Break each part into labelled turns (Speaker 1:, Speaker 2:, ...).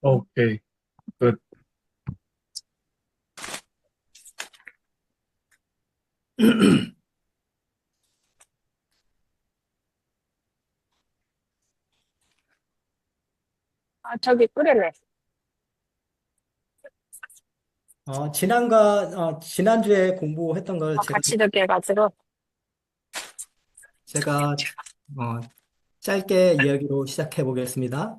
Speaker 1: 오케이. 굿.
Speaker 2: 아, 저기 끓여내.
Speaker 1: 지난주에 공부했던 걸
Speaker 2: 같이 듣게 해가지고.
Speaker 1: 제가, 어, 짧게 이야기로 시작해 보겠습니다.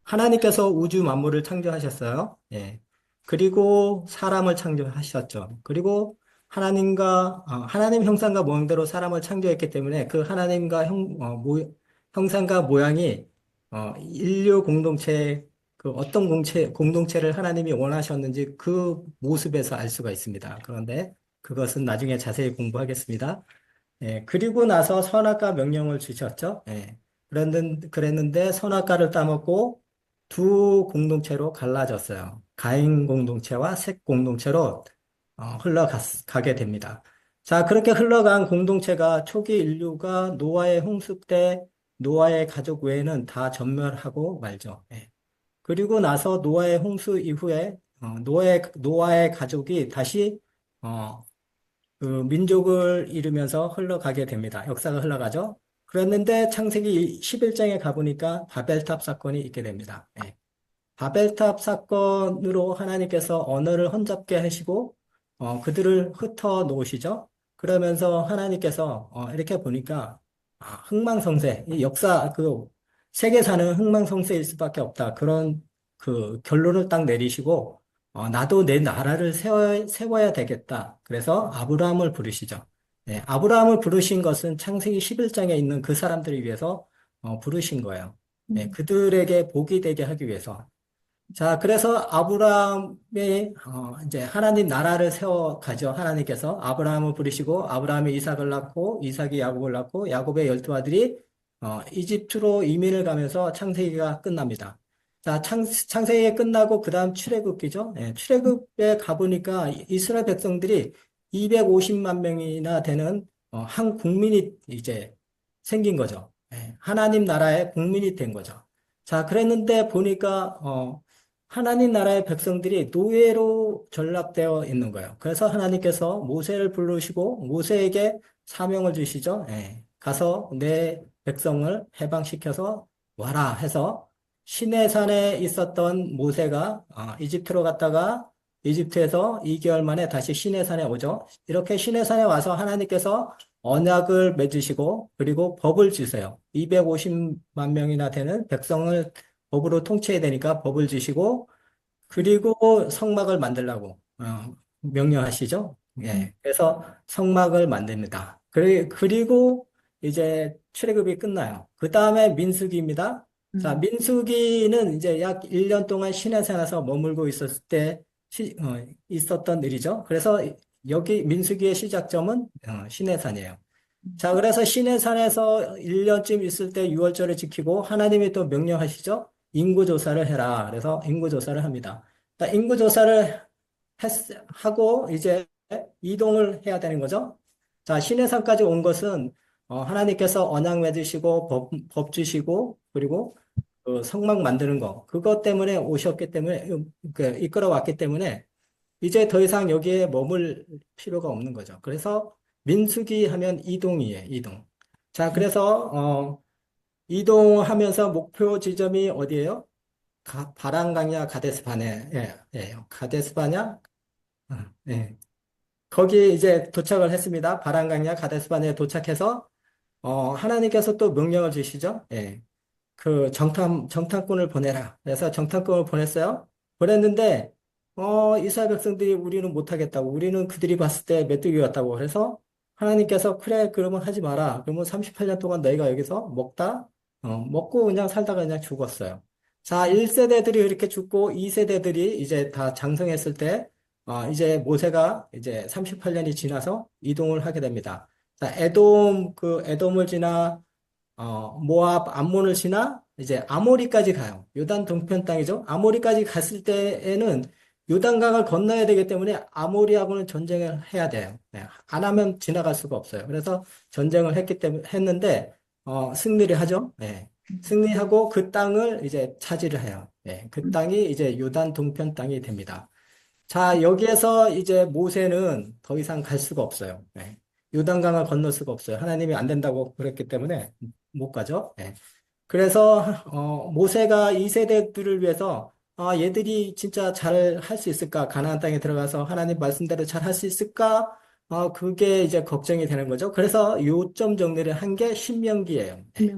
Speaker 1: 하나님께서 우주 만물을 창조하셨어요. 예. 그리고 사람을 창조하셨죠. 그리고 하나님 형상과 모양대로 사람을 창조했기 때문에 그 하나님과 형상과 모양이, 인류 공동체, 그 어떤 공동체를 하나님이 원하셨는지 그 모습에서 알 수가 있습니다. 그런데 그것은 나중에 자세히 공부하겠습니다. 예, 그리고 나서 선악과 명령을 주셨죠. 예. 그랬는데 선악과를 따먹고 두 공동체로 갈라졌어요. 가인 공동체와 셋 공동체로 흘러가게 됩니다. 자, 그렇게 흘러간 공동체가 초기 인류가 노아의 홍수 때 노아의 가족 외에는 다 전멸하고 말죠. 예. 그리고 나서 노아의 홍수 이후에 노아의 가족이 다시 어, 그 민족을 이루면서 흘러가게 됩니다. 역사가 흘러가죠. 그랬는데 창세기 11장에 가보니까 바벨탑 사건이 있게 됩니다. 예. 바벨탑 사건으로 하나님께서 언어를 혼잡게 하시고 그들을 흩어 놓으시죠. 그러면서 하나님께서 이렇게 보니까 흥망성쇠, 이 역사 그 세계사는 흥망성쇠일 수밖에 없다. 그런 그 결론을 딱 내리시고 나도 내 나라를 세워야 되겠다. 그래서 아브라함을 부르시죠. 네, 아브라함을 부르신 것은 창세기 11장에 있는 그 사람들을 위해서 부르신 거예요. 네,
Speaker 2: 음.
Speaker 1: 그들에게 복이 되게 하기 위해서. 자, 그래서 아브라함이 이제 하나님 나라를 세워가죠. 하나님께서 아브라함을 부르시고 아브라함이 이삭을 낳고 이삭이 야곱을 낳고 야곱의 12아들이 이집트로 이민을 가면서 창세기가 끝납니다. 자, 창세기가 끝나고 그 다음 출애굽기죠. 예, 출애굽에 가보니까 이스라엘 백성들이 250만 명이나 되는 한 국민이 이제 생긴 거죠. 예, 하나님 나라의 국민이 된 거죠. 자, 그랬는데 보니까 하나님 나라의 백성들이 노예로 전락되어 있는 거예요. 그래서 하나님께서 모세를 부르시고 모세에게 사명을 주시죠. 예. 가서 내 백성을 해방시켜서 와라 해서 시내산에 있었던 모세가 이집트로 갔다가 이집트에서 2개월 만에 다시 시내산에 오죠. 이렇게 시내산에 와서 하나님께서 언약을 맺으시고 그리고 법을 주세요. 250만 명이나 되는 백성을 법으로 통치해야 되니까 법을 주시고 그리고 성막을 만들라고 명령하시죠. 예. 그래서 성막을 만듭니다. 그리고 이제 출애굽이 끝나요. 그 다음에 민수기입니다. 자,
Speaker 2: 음.
Speaker 1: 민수기는 이제 약 1년 동안 시내산에서 머물고 있었을 때 있었던 일이죠. 그래서 여기 민수기의 시작점은 시내산이에요. 자, 그래서 시내산에서 1년쯤 있을 때 유월절을 지키고 하나님이 또 명령하시죠? 인구조사를 해라. 그래서 인구조사를 합니다. 자, 인구조사를 하고 이제 이동을 해야 되는 거죠. 자, 시내산까지 온 것은 하나님께서 언약 맺으시고 법 주시고 그리고 그 성막 만드는 거 그것 때문에 오셨기 때문에 이끌어 왔기 때문에 이제 더 이상 여기에 머물 필요가 없는 거죠. 그래서 민수기 하면 이동이에요, 이동. 자, 그래서 이동하면서 목표 지점이 어디예요? 바란강이야, 가데스바네, 예, 가데스바냐? 예. 거기 이제 도착을 했습니다. 바란강이야, 가데스바네에 도착해서 하나님께서 또 명령을 주시죠. 예. 그 정탐꾼을 보내라. 그래서 정탐꾼을 보냈어요. 보냈는데, 이스라엘 백성들이 우리는 못하겠다고. 우리는 그들이 봤을 때 메뚜기 같다고. 그래서 하나님께서 그래, 그러면 하지 마라. 그러면 38년 동안 너희가 여기서 먹고 그냥 살다가 그냥 죽었어요. 자, 1세대들이 이렇게 죽고 2세대들이 이제 다 장성했을 때, 이제 모세가 이제 38년이 지나서 이동을 하게 됩니다. 자, 에돔을 지나 모압, 암몬을 지나 이제 아모리까지 가요. 요단 동편 땅이죠. 아모리까지 갔을 때에는 요단강을 건너야 되기 때문에 아모리하고는 전쟁을 해야 돼요. 네, 안 하면 지나갈 수가 없어요. 그래서 전쟁을 했는데 승리를 하죠. 네. 승리하고 그 땅을 이제 차지를 해요. 예, 그 땅이 이제 요단 동편 땅이 됩니다. 자, 여기에서 이제 모세는 더 이상 갈 수가 없어요. 예. 요단강을 건널 수가 없어요. 하나님이 안 된다고 그랬기 때문에 못 가죠. 예. 그래서 모세가 이 세대들을 위해서 얘들이 진짜 잘 할 수 있을까? 가나안 땅에 들어가서 하나님 말씀대로 잘 할 수 있을까? 그게 이제 걱정이 되는 거죠. 그래서 요점 정리를 한 게 신명기예요. 예.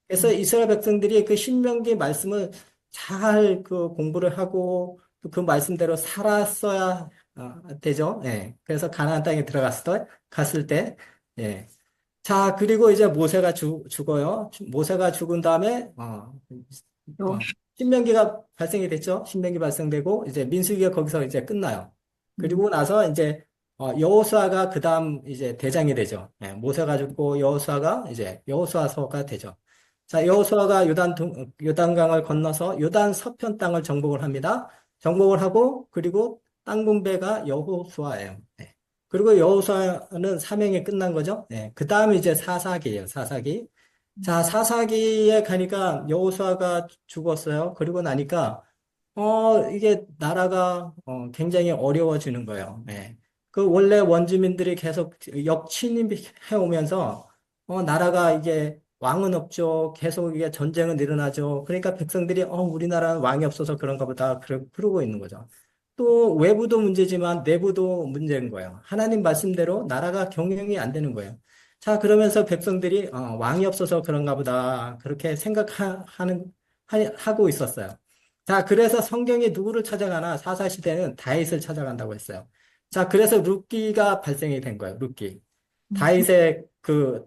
Speaker 1: 그래서 이스라엘 백성들이 그 신명기 말씀을 잘 그 공부를 하고 또 그 말씀대로 살았어야 되죠. 예. 그래서 가나안 땅에 갔을 때, 예. 자, 그리고 이제 모세가 죽어요. 모세가 죽은 다음에, 어, 신명기가 발생이 됐죠. 신명기 발생되고, 이제 민수기가 거기서 이제 끝나요. 그리고 나서 이제, 여호수아가 그 다음 이제 대장이 되죠. 예, 모세가 죽고 여호수아가 이제 여호수아서가 되죠. 자, 여호수아가 요단강을 건너서 요단 서편 땅을 정복을 합니다. 정복을 하고, 그리고 땅 분배가 여호수아예요. 예. 그리고 여호수아는 사명이 끝난 거죠. 예. 그 다음에 이제 사사기예요. 사사기. 자, 사사기에 가니까 여호수아가 죽었어요. 그리고 나니까 이게 나라가 굉장히 어려워지는 거예요. 예. 그 원래 원주민들이 계속 역침입해 오면서 나라가 이게 왕은 없죠. 계속 이게 전쟁은 일어나죠. 그러니까 백성들이 우리나라는 왕이 없어서 그런가 보다 그러고 있는 거죠. 또 외부도 문제지만 내부도 문제인 거예요. 하나님 말씀대로 나라가 경영이 안 되는 거예요. 자, 그러면서 백성들이 왕이 없어서 그런가 보다 그렇게 하고 있었어요. 자, 그래서 성경이 누구를 찾아가나 사사시대는 다윗을 찾아간다고 했어요. 자, 그래서 룻기가 발생이 된 거예요. 룻기.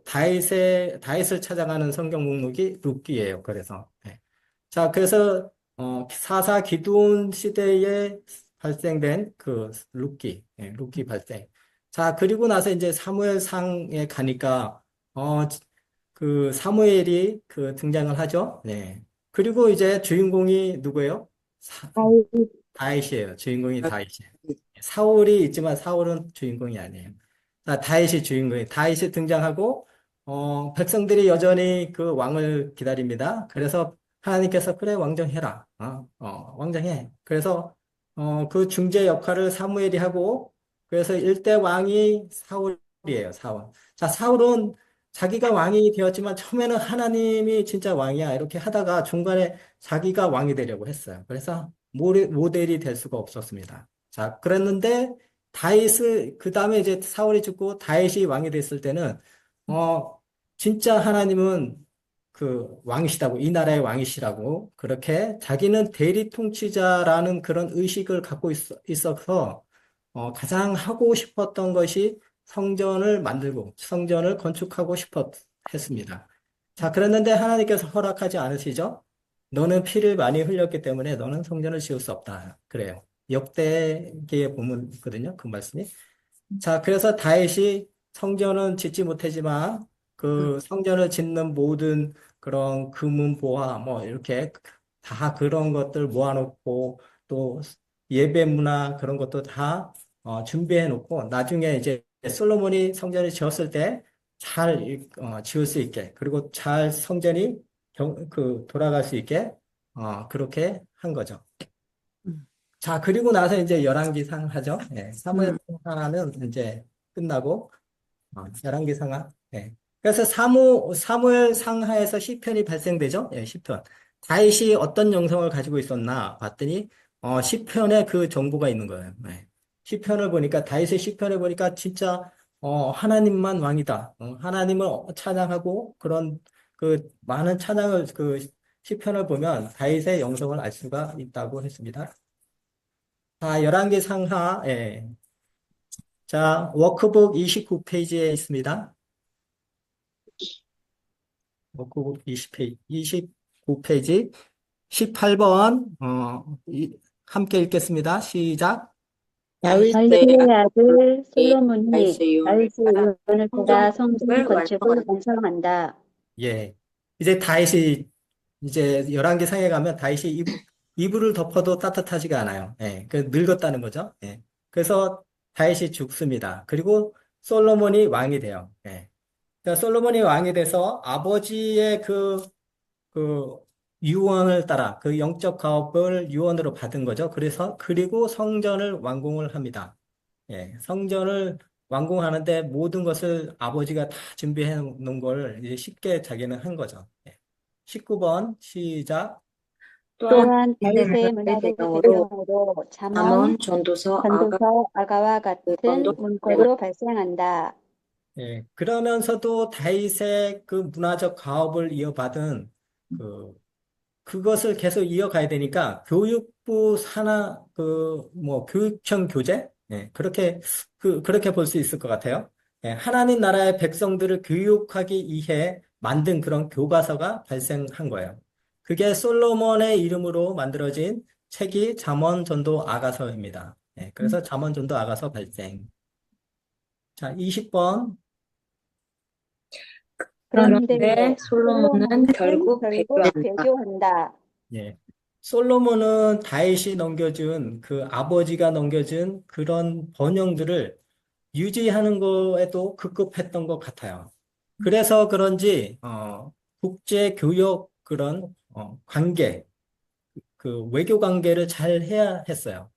Speaker 1: 다윗을 찾아가는 성경 목록이 룻기예요. 그래서. 네. 자, 그래서 사사 기드온 시대에 발생된 그 룻기, 룻기 발생. 자, 그리고 나서 이제 사무엘상에 가니까 그 사무엘이 그 등장을 하죠. 네. 그리고 이제 주인공이 누구예요? 다윗이에요. 주인공이 다윗이에요. 사울이 있지만 사울은 주인공이 아니에요. 자, 다윗이 등장하고 백성들이 여전히 그 왕을 기다립니다. 그래서 하나님께서 그래 왕정해라. 왕정해. 그래서 그 중재 역할을 사무엘이 하고 그래서 일대 왕이 사울이에요. 사울. 자, 사울은 자기가 왕이 되었지만 처음에는 하나님이 진짜 왕이야 이렇게 하다가 중간에 자기가 왕이 되려고 했어요. 그래서 모델이 될 수가 없었습니다. 자, 그랬는데 그 다음에 이제 사울이 죽고 다윗이 왕이 됐을 때는 어 진짜 하나님은 그 왕이시다고 이 나라의 왕이시라고 그렇게 자기는 대리 통치자라는 그런 의식을 갖고 있어서 가장 하고 싶었던 것이 성전을 만들고 성전을 건축하고 했습니다. 자, 그랬는데 하나님께서 허락하지 않으시죠? 너는 피를 많이 흘렸기 때문에 너는 성전을 지을 수 없다. 그래요. 역대기에 보면 있거든요. 그 말씀이. 자, 그래서 다윗이 성전은 짓지 못하지만 그 성전을 짓는 모든 그런 금은 보화 뭐 이렇게 다 그런 것들 모아놓고 또 예배 문화 그런 것도 다 준비해 놓고 나중에 이제 솔로몬이 성전을 지었을 때 잘 지을 수 있게 그리고 잘 성전이 돌아갈 수 있게 그렇게 한 거죠. 자, 그리고 나서 이제 열왕기상 하죠. 예, 사무엘 상하는 이제 끝나고 열왕기 상하. 예. 그래서 사무엘 상하에서 시편이 발생되죠. 예, 시편. 다윗이 어떤 영성을 가지고 있었나 봤더니 시편에 그 정보가 있는 거예요. 예. 시편을 보니까 다윗의 시편을 보니까 진짜 하나님만 왕이다. 하나님을 찬양하고 그런 그 많은 찬양을 그 시편을 보면 다윗의 영성을 알 수가 있다고 했습니다. 자, 11개 상하, 예. 자, 워크북 29페이지에 있습니다. 워크북 20페이지, 29페이지, 18번, 함께 읽겠습니다. 시작.
Speaker 3: 다윗의
Speaker 4: 다윗의 아들
Speaker 3: 아들이
Speaker 4: 솔로몬이
Speaker 3: 다윗의 유언을
Speaker 4: 다윗의
Speaker 3: 따라
Speaker 4: 유언을 따라 성전
Speaker 3: 성전을
Speaker 4: 건축을
Speaker 3: 완성한다.
Speaker 4: 완성한다.
Speaker 1: 예. 이제 다윗이, 이제 11개 상에 가면 다윗이 이불을 덮어도 따뜻하지가 않아요. 예. 그 늙었다는 거죠. 예. 그래서 다윗이 죽습니다. 그리고 솔로몬이 왕이 돼요. 예. 그러니까 솔로몬이 왕이 돼서 아버지의 그 그 유언을 따라 그 영적 가업을 유언으로 받은 거죠. 그래서 그리고 성전을 완공을 합니다. 예, 성전을 완공하는데 모든 것을 아버지가 다 준비해 놓은 걸 이제 쉽게 자기는 한 거죠. 예. 19번 시작.
Speaker 3: 또한
Speaker 4: 또한
Speaker 3: 다윗의
Speaker 4: 다윗의
Speaker 3: 문화적
Speaker 4: 문화적
Speaker 3: 배경으로
Speaker 4: 배경으로 잠언,
Speaker 3: 잠언, 전도서, 아가,
Speaker 4: 전도서, 아가와
Speaker 3: 문건도
Speaker 4: 같은
Speaker 3: 발생한다.
Speaker 4: 문구로 발생한다.
Speaker 1: 예, 그러면서도 다윗의 그 문화적 가업을 이어받은 그것을 계속 이어가야 되니까 교육부 산하 뭐 교육청 교재 그렇게 볼 수 있을 것 같아요. 예, 하나님 나라의 백성들을 교육하기 위해 만든 그런 교과서가 발생한 거예요. 그게 솔로몬의 이름으로 만들어진 책이 잠언 전도 아가서입니다. 예, 그래서 잠언 전도 아가서 발생. 자, 20번.
Speaker 4: 그런데
Speaker 3: 그런데 솔로몬은 결국
Speaker 4: 결국
Speaker 3: 배교한다.
Speaker 4: 배교한다.
Speaker 1: 예. 솔로몬은 다윗이 넘겨준 그 아버지가 넘겨준 그런 번영들을 유지하는 거에도 급급했던 것 같아요. 그래서 그런지 국제 교역 그런 관계, 그 외교 관계를 잘 해야 했어요.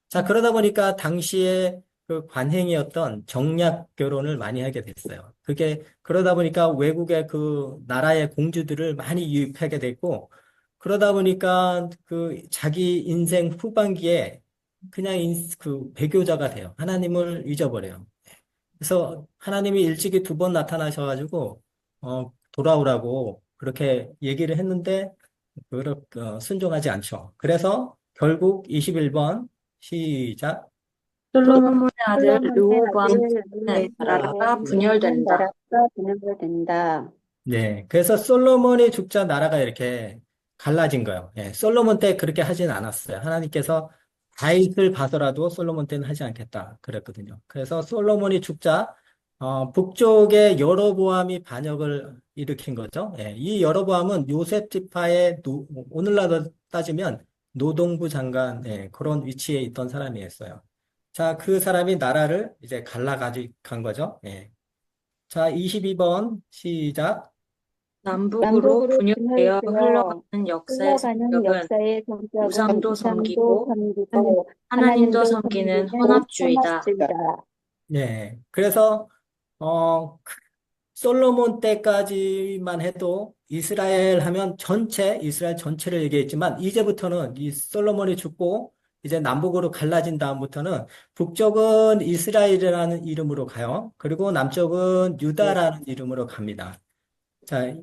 Speaker 1: 자, 그러다 보니까 당시에 그 관행이었던 정략 결혼을 많이 하게 됐어요. 그게 그러다 보니까 외국의 그 나라의 공주들을 많이 유입하게 됐고, 그러다 보니까 그 자기 인생 후반기에 그냥 그 배교자가 돼요. 하나님을 잊어버려요. 그래서 하나님이 일찍이 두 번 나타나셔가지고 돌아오라고 그렇게 얘기를 했는데 순종하지 않죠. 그래서 결국 21번 시작.
Speaker 3: 솔로몬의 아들
Speaker 4: 솔로몬의 아들
Speaker 3: 르호보암의 나라가
Speaker 4: 르호보암의
Speaker 3: 분열된다.
Speaker 4: 나라가 분열된다.
Speaker 1: 네, 그래서 솔로몬이 죽자 나라가 이렇게 갈라진 거예요. 예, 솔로몬 때 그렇게 하진 않았어요. 하나님께서 다윗을 봐서라도 솔로몬 때는 하지 않겠다 그랬거든요. 그래서 솔로몬이 죽자 북쪽의 여로보암이 반역을 일으킨 거죠. 예, 이 여로보암은 요셉 지파의 오늘날로 따지면 노동부 장관 그런 위치에 있던 사람이었어요. 자, 그 사람이 나라를 이제 갈라가지고 간 거죠. 예. 자, 22번 시작.
Speaker 3: 남북으로
Speaker 4: 남북으로
Speaker 3: 분열되어
Speaker 4: 분열되어
Speaker 3: 흘러가는 역사의
Speaker 4: 흘러가는
Speaker 3: 성격은
Speaker 4: 역사의 성격은
Speaker 3: 우상도
Speaker 4: 우상도
Speaker 3: 섬기고
Speaker 4: 섬기고
Speaker 3: 하나님도
Speaker 4: 하나님도
Speaker 3: 섬기는
Speaker 4: 섬기는
Speaker 3: 혼합주의다.
Speaker 4: 혼합주의다.
Speaker 1: 네. 그래서, 솔로몬 때까지만 해도 이스라엘 하면 이스라엘 전체를 얘기했지만, 이제부터는 이 솔로몬이 죽고, 이제 남북으로 갈라진 다음부터는 북쪽은 이스라엘이라는 이름으로 가요. 그리고 남쪽은 유다라는 이름으로 갑니다. 자,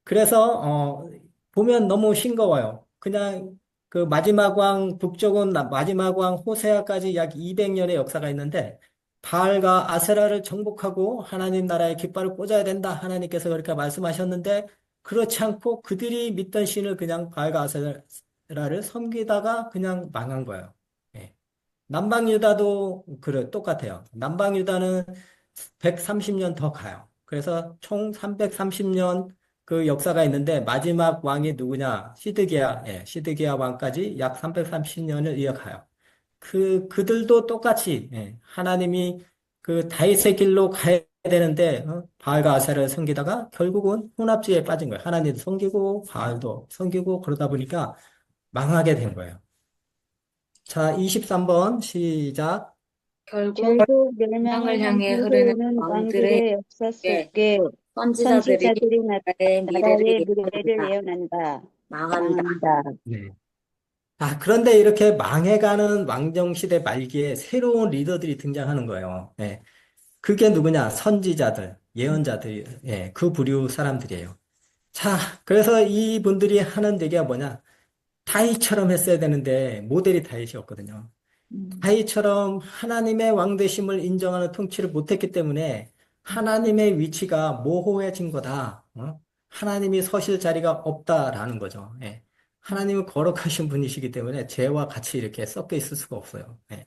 Speaker 1: 그래서 보면 너무 싱거워요. 그냥 그 마지막 왕 북쪽은 마지막 왕 호세아까지 약 200년의 역사가 있는데 바알과 아세라를 정복하고 하나님 나라의 깃발을 꽂아야 된다. 하나님께서 그렇게 말씀하셨는데 그렇지 않고 그들이 믿던 신을 그냥 바알과 아세라를 섬기다가 그냥 망한 거예요. 예. 남방 유다도 그래 똑같아요. 남방 유다는 130년 더 가요. 그래서 총 330년 그 역사가 있는데 마지막 왕이 누구냐? 시드기야. 예, 시드기야 왕까지 약 330년을 이어가요. 그들도 똑같이 하나님이 그 다윗의 길로 가야 되는데 바알과 아세라를 섬기다가 결국은 혼합주의에 빠진 거예요. 하나님도 섬기고 바알도 섬기고 그러다 보니까 망하게 된 거예요. 자, 23번 시작.
Speaker 3: 결국
Speaker 4: 결국
Speaker 3: 멸망을
Speaker 4: 멸망을
Speaker 3: 향해
Speaker 4: 향해
Speaker 3: 흐르는
Speaker 4: 흐르는
Speaker 3: 왕들의
Speaker 4: 왕들의 역사
Speaker 3: 에
Speaker 4: 속에
Speaker 3: 선지자들이
Speaker 4: 선지자들이
Speaker 3: 나라의 미래를
Speaker 4: 나라의 미래를
Speaker 3: 예언한다.
Speaker 4: 예언한다.
Speaker 3: 망한다.
Speaker 4: 망한다.
Speaker 1: 네. 그런데 이렇게 망해가는 왕정시대 말기에 새로운 리더들이 등장하는 거예요. 예. 그게 누구냐? 선지자들, 예언자들, 예, 그 부류 사람들이에요. 자, 그래서 이분들이 하는 얘기가 뭐냐? 다윗처럼 했어야 되는데 모델이 다윗이었거든요. 다윗처럼 하나님의 왕되심을 인정하는 통치를 못했기 때문에 하나님의 위치가 모호해진 거다. 하나님이 서실 자리가 없다라는 거죠. 예. 하나님은 거룩하신 분이시기 때문에 죄와 같이 이렇게 섞여 있을 수가 없어요. 예.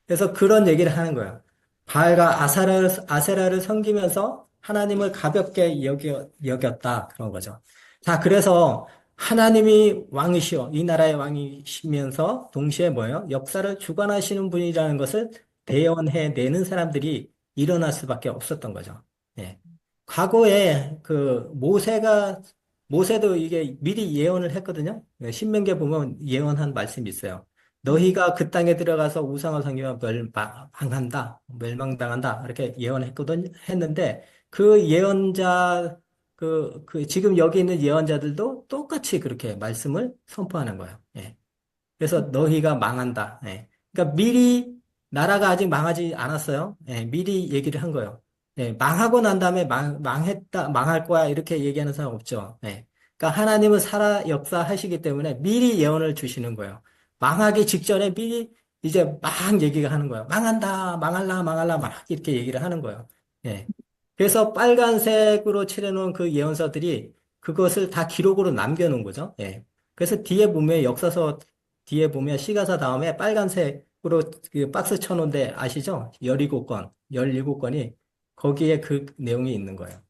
Speaker 1: 그래서 그런 얘기를 하는 거예요. 바알과 아세라를 섬기면서 하나님을 가볍게 여겼다. 그런 거죠. 자, 그래서 하나님이 왕이시여, 이 나라의 왕이시면서 동시에 뭐예요? 역사를 주관하시는 분이라는 것을 대언해내는 사람들이 일어날 수밖에 없었던 거죠. 예. 과거에 그 모세가 모세도 이게 미리 예언을 했거든요. 신명기에 보면 예언한 말씀이 있어요. 너희가 그 땅에 들어가서 우상을 섬기면 멸망한다, 멸망당한다, 이렇게 예언했거든, 했는데, 그 예언자, 지금 여기 있는 예언자들도 똑같이 그렇게 말씀을 선포하는 거예요. 예. 그래서 너희가 망한다. 예. 그러니까 미리 나라가 아직 망하지 않았어요. 예, 미리 얘기를 한 거예요. 예, 망하고 난 다음에 망했다, 망할 거야 이렇게 얘기하는 사람 없죠. 예. 그러니까 하나님은 역사하시기 때문에 미리 예언을 주시는 거예요. 망하기 직전에 미리 이제 막 얘기가 하는 거예요. 망한다, 망할라, 망할라 막 이렇게 얘기를 하는 거예요. 예. 그래서 빨간색으로 칠해놓은 그 예언서들이 그것을 다 기록으로 남겨놓은 거죠. 예. 그래서 뒤에 보면 역사서 뒤에 보면 시가사 다음에 빨간색으로 그 박스 쳐놓은데 아시죠? 17권, 17권이 거기에 그 내용이 있는 거예요.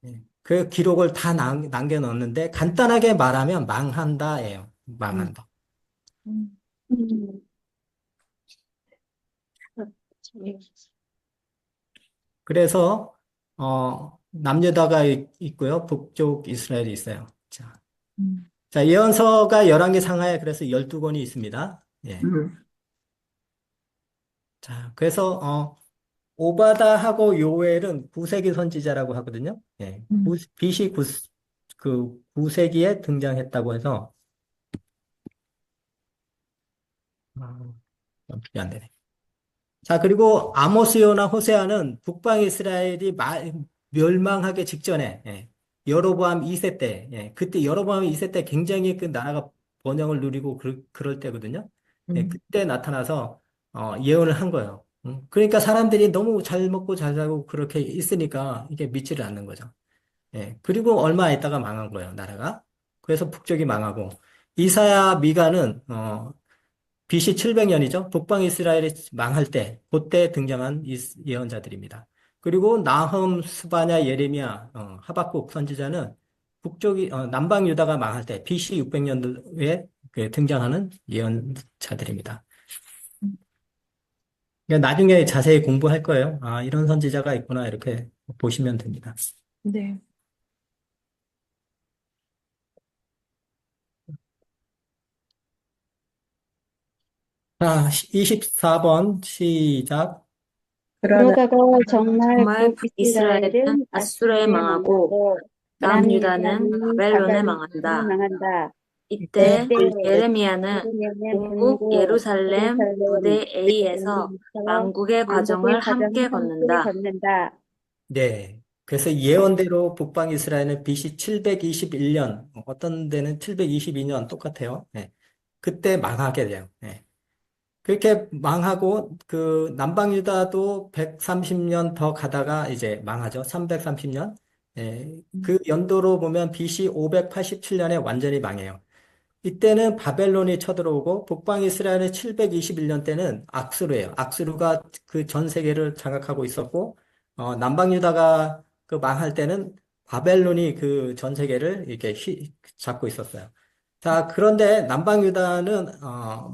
Speaker 1: 예. 그 기록을 다 남겨놓는데 간단하게 말하면 망한다예요. 망한다.
Speaker 2: 음.
Speaker 4: 음.
Speaker 1: 그래서 남유다가 있고요. 북쪽 이스라엘이 있어요. 자,
Speaker 2: 음.
Speaker 1: 자, 예언서가 11개 상하에 그래서 12권이 있습니다. 예. 자, 그래서 오바다하고 요엘은 구세기 선지자라고 하거든요. 예. BC 그 9세기에 등장했다고 해서 연필이 안 되네. 자, 그리고 아모스요나 호세아는 북방 이스라엘이 멸망하기 직전에 여로보암 2세 때 그때 여로보암 2세 때 굉장히 그 나라가 번영을 누리고 그럴 때거든요. 예, 그때 나타나서 예언을 한 거예요. 그러니까 사람들이 너무 잘 먹고 잘 살고 그렇게 있으니까 이게 믿지를 않는 거죠. 예, 그리고 얼마 있다가 망한 거예요, 나라가. 그래서 북쪽이 망하고 이사야 미가는 BC 700년이죠. 북방 이스라엘이 망할 때, 그때 등장한 예언자들입니다. 그리고 나흠, 스바냐, 예레미야, 하박국 선지자는 남방 유다가 망할 때, BC 600년도에 등장하는 예언자들입니다. 그러니까 나중에 자세히 공부할 거예요. 아, 이런 선지자가 있구나, 이렇게 보시면 됩니다.
Speaker 2: 네.
Speaker 1: 자, 24번 시작.
Speaker 4: 그러다가 정말
Speaker 3: 정말 북이스라엘은
Speaker 4: 북이스라엘은
Speaker 3: 아수르에
Speaker 4: 아수르에
Speaker 3: 망하고
Speaker 4: 망하고
Speaker 3: 남유다는
Speaker 4: 남유다는
Speaker 3: 바벨론에
Speaker 4: 바벨론에
Speaker 3: 망한다.
Speaker 4: 망한다.
Speaker 3: 이때
Speaker 4: 이때
Speaker 3: 예레미야는
Speaker 4: 예레미야는
Speaker 3: 동북
Speaker 4: 동국
Speaker 3: 예루살렘
Speaker 4: 예루살렘
Speaker 3: 부대 A에서 망국의
Speaker 4: 왕국의
Speaker 3: 과정을
Speaker 4: 과정을
Speaker 3: 함께
Speaker 4: 함께
Speaker 3: 걷는다.
Speaker 4: 걷는다.
Speaker 1: 네. 그래서 예언대로 북방 이스라엘은 BC 721년, 어떤 데는 722년 똑같아요. 네. 그때 망하게 돼요. 네. 그렇게 망하고 그 남방 유다도 130년 더 가다가 이제 망하죠. 330년. 예, 그 연도로 보면 BC 587년에 완전히 망해요. 이때는 바벨론이 쳐들어오고 북방 이스라엘의 721년 때는 악수르예요. 악수르가 그 전 세계를 장악하고 있었고 남방 유다가 그 망할 때는 바벨론이 그 전 세계를 이렇게 잡고 있었어요. 자, 그런데 남방 유다는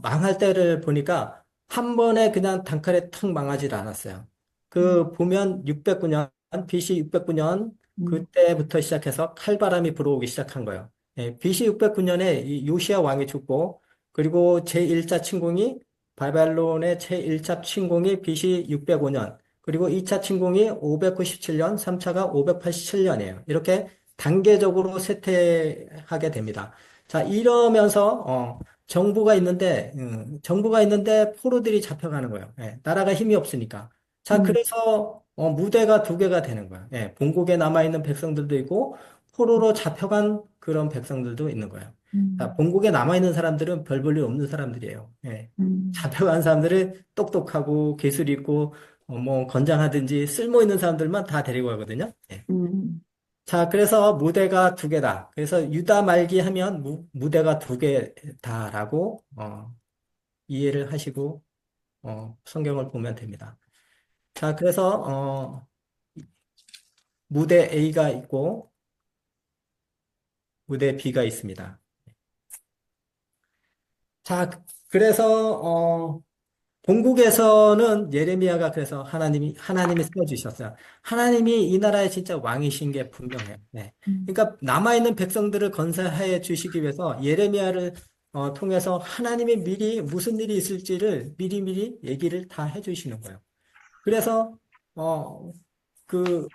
Speaker 1: 망할 때를 보니까 한 번에 그냥 단칼에 탁 망하지 않았어요. 그 보면 609년 BC 609년 그때부터 시작해서 칼바람이 불어오기 시작한 거예요. 예, BC 609년에 이 요시야 왕이 죽고 그리고 제1차 침공이 바벨론의 제1차 침공이 BC 605년 그리고 2차 침공이 597년, 3차가 587년이에요. 이렇게 단계적으로 쇠퇴하게 됩니다. 자, 이러면서 정부가 있는데 포로들이 잡혀가는 거예요. 예, 나라가 힘이 없으니까. 자, 그래서 무대가 두 개가 되는 거예요. 예, 본국에 남아있는 백성들도 있고 포로로 잡혀간 그런 백성들도 있는 거예요. 자, 본국에 남아있는 사람들은 별 볼 일 없는 사람들이에요. 예. 잡혀간 사람들은 똑똑하고 기술 있고 뭐 건장하든지 쓸모 있는 사람들만 다 데리고 가거든요. 예. 자, 그래서 무대가 두 개다. 그래서 유다 말기 하면 무대가 두 개다라고 이해를 하시고 성경을 보면 됩니다. 자, 그래서 무대 A가 있고 무대 B가 있습니다. 자, 그래서 본국에서는 예레미야가 그래서 하나님이 세워주셨어요. 하나님이 이 나라의 진짜 왕이신 게 분명해요. 네. 그러니까 남아있는 백성들을 건설해 주시기 위해서 예레미야를 통해서 하나님이 미리 무슨 일이 있을지를 미리미리 얘기를 다 해주시는 거예요. 그래서 어,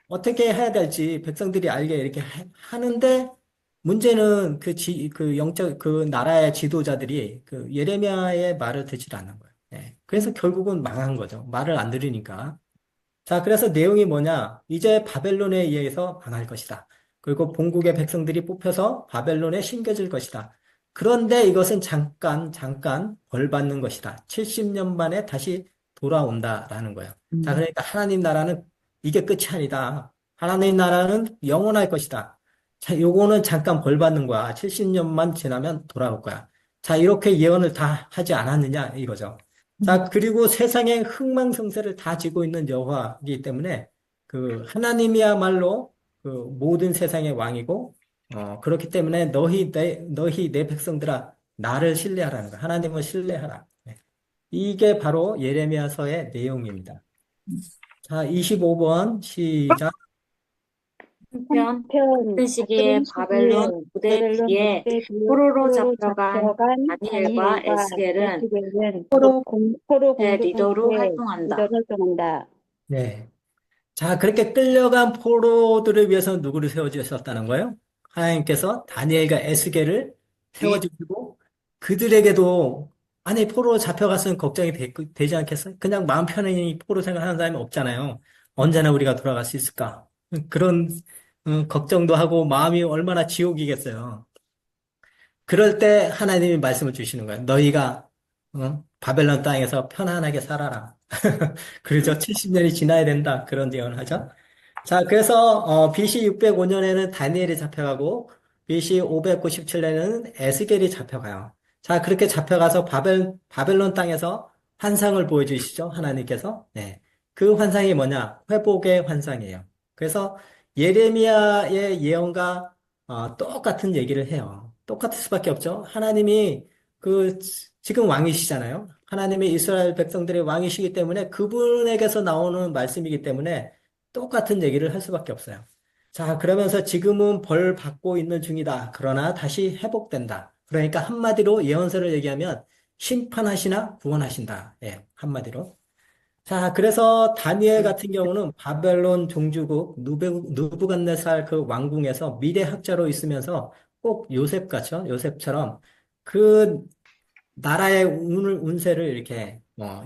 Speaker 1: 어떻게 해야 될지 백성들이 알게 이렇게 하는데 문제는 그 영적, 그 나라의 지도자들이 그 예레미야의 말을 듣지 않는 거예요. 예. 그래서 결국은 망한 거죠. 말을 안 들으니까. 자, 그래서 내용이 뭐냐? 이제 바벨론에 의해서 망할 것이다. 그리고 본국의 백성들이 뽑혀서 바벨론에 심겨질 것이다. 그런데 이것은 잠깐 벌 받는 것이다. 70년 만에 다시 돌아온다라는 거예요. 자, 그러니까 하나님 나라는 이게 끝이 아니다. 하나님 나라는 영원할 것이다. 자, 요거는 잠깐 벌 받는 거야. 70년만 지나면 돌아올 거야. 자, 이렇게 예언을 다 하지 않았느냐 이거죠. 자, 그리고 세상에 흥망성쇠를 다 쥐고 있는 여호와이기 때문에 그 하나님이야말로 그 모든 세상의 왕이고 그렇기 때문에 너희 내 백성들아 나를 신뢰하라는 거야. 하나님을 신뢰하라. 네. 이게 바로 예레미야서의 내용입니다. 자, 25번 시작.
Speaker 3: 한편
Speaker 4: 편
Speaker 3: 같은 시기에 바벨론 무대
Speaker 4: 바벨론
Speaker 3: 뒤에
Speaker 4: 무대 뒤에
Speaker 3: 포로로
Speaker 4: 포로로
Speaker 3: 잡혀간
Speaker 4: 잡혀간
Speaker 3: 다니엘과
Speaker 4: 다니엘과
Speaker 3: 에스겔은
Speaker 4: 에스겔은 포로
Speaker 3: 대 리더로
Speaker 4: 공동체의
Speaker 3: 활동한다.
Speaker 4: 리더를 활동한다.
Speaker 1: 네. 자, 그렇게 끌려간 포로들을 위해서 누구를 세워주셨다는 거예요? 하나님께서 다니엘과 에스겔을 세워주시고 그들에게도 아니 포로로 잡혀갔으면 걱정이 되지 않겠어요? 그냥 마음 편히 포로 생활하는 사람이 없잖아요. 언제나 우리가 돌아갈 수 있을까? 그런 걱정도 하고 마음이 얼마나 지옥이겠어요. 그럴 때 하나님이 말씀을 주시는 거예요. 너희가 바벨론 땅에서 편안하게 살아라. 그렇죠. 70년이 지나야 된다. 그런 예언을 하죠. 자, 그래서 BC 605년에는 다니엘이 잡혀가고 BC 597년에는 에스겔이 잡혀가요. 자, 그렇게 잡혀가서 바벨론 땅에서 환상을 보여주시죠. 하나님께서. 네. 그 환상이 뭐냐? 회복의 환상이에요. 그래서 예레미야의 예언과 똑같은 얘기를 해요. 똑같을 수밖에 없죠. 하나님이 그 지금 왕이시잖아요. 하나님이 이스라엘 백성들의 왕이시기 때문에 그분에게서 나오는 말씀이기 때문에 똑같은 얘기를 할 수밖에 없어요. 자, 그러면서 지금은 벌 받고 있는 중이다. 그러나 다시 회복된다. 그러니까 한마디로 예언서를 얘기하면 심판하시나 구원하신다. 예, 한마디로. 자, 그래서 다니엘 같은 경우는 바벨론 종주국 누부갓네살 그 왕궁에서 미래학자로 있으면서 꼭 요셉 같죠? 요셉처럼 그 나라의 운세를 이렇게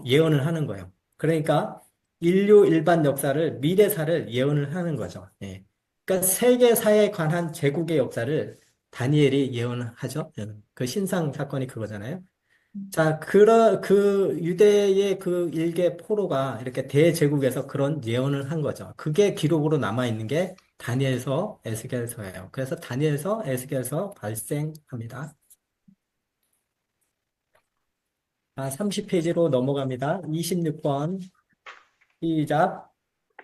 Speaker 1: 예언을 하는 거예요. 그러니까 인류 일반 역사를 미래사를 예언을 하는 거죠. 예. 그러니까 세계사에 관한 제국의 역사를 다니엘이 예언하죠. 예. 그 신상 사건이 그거잖아요. 자, 그 유대의 그 일개 포로가 이렇게 대제국에서 그런 예언을 한 거죠. 그게 기록으로 남아있는 게 다니엘서, 에스겔서예요. 그래서 다니엘서, 에스겔서 발생합니다. 자, 30페이지로 넘어갑니다. 26번 시작.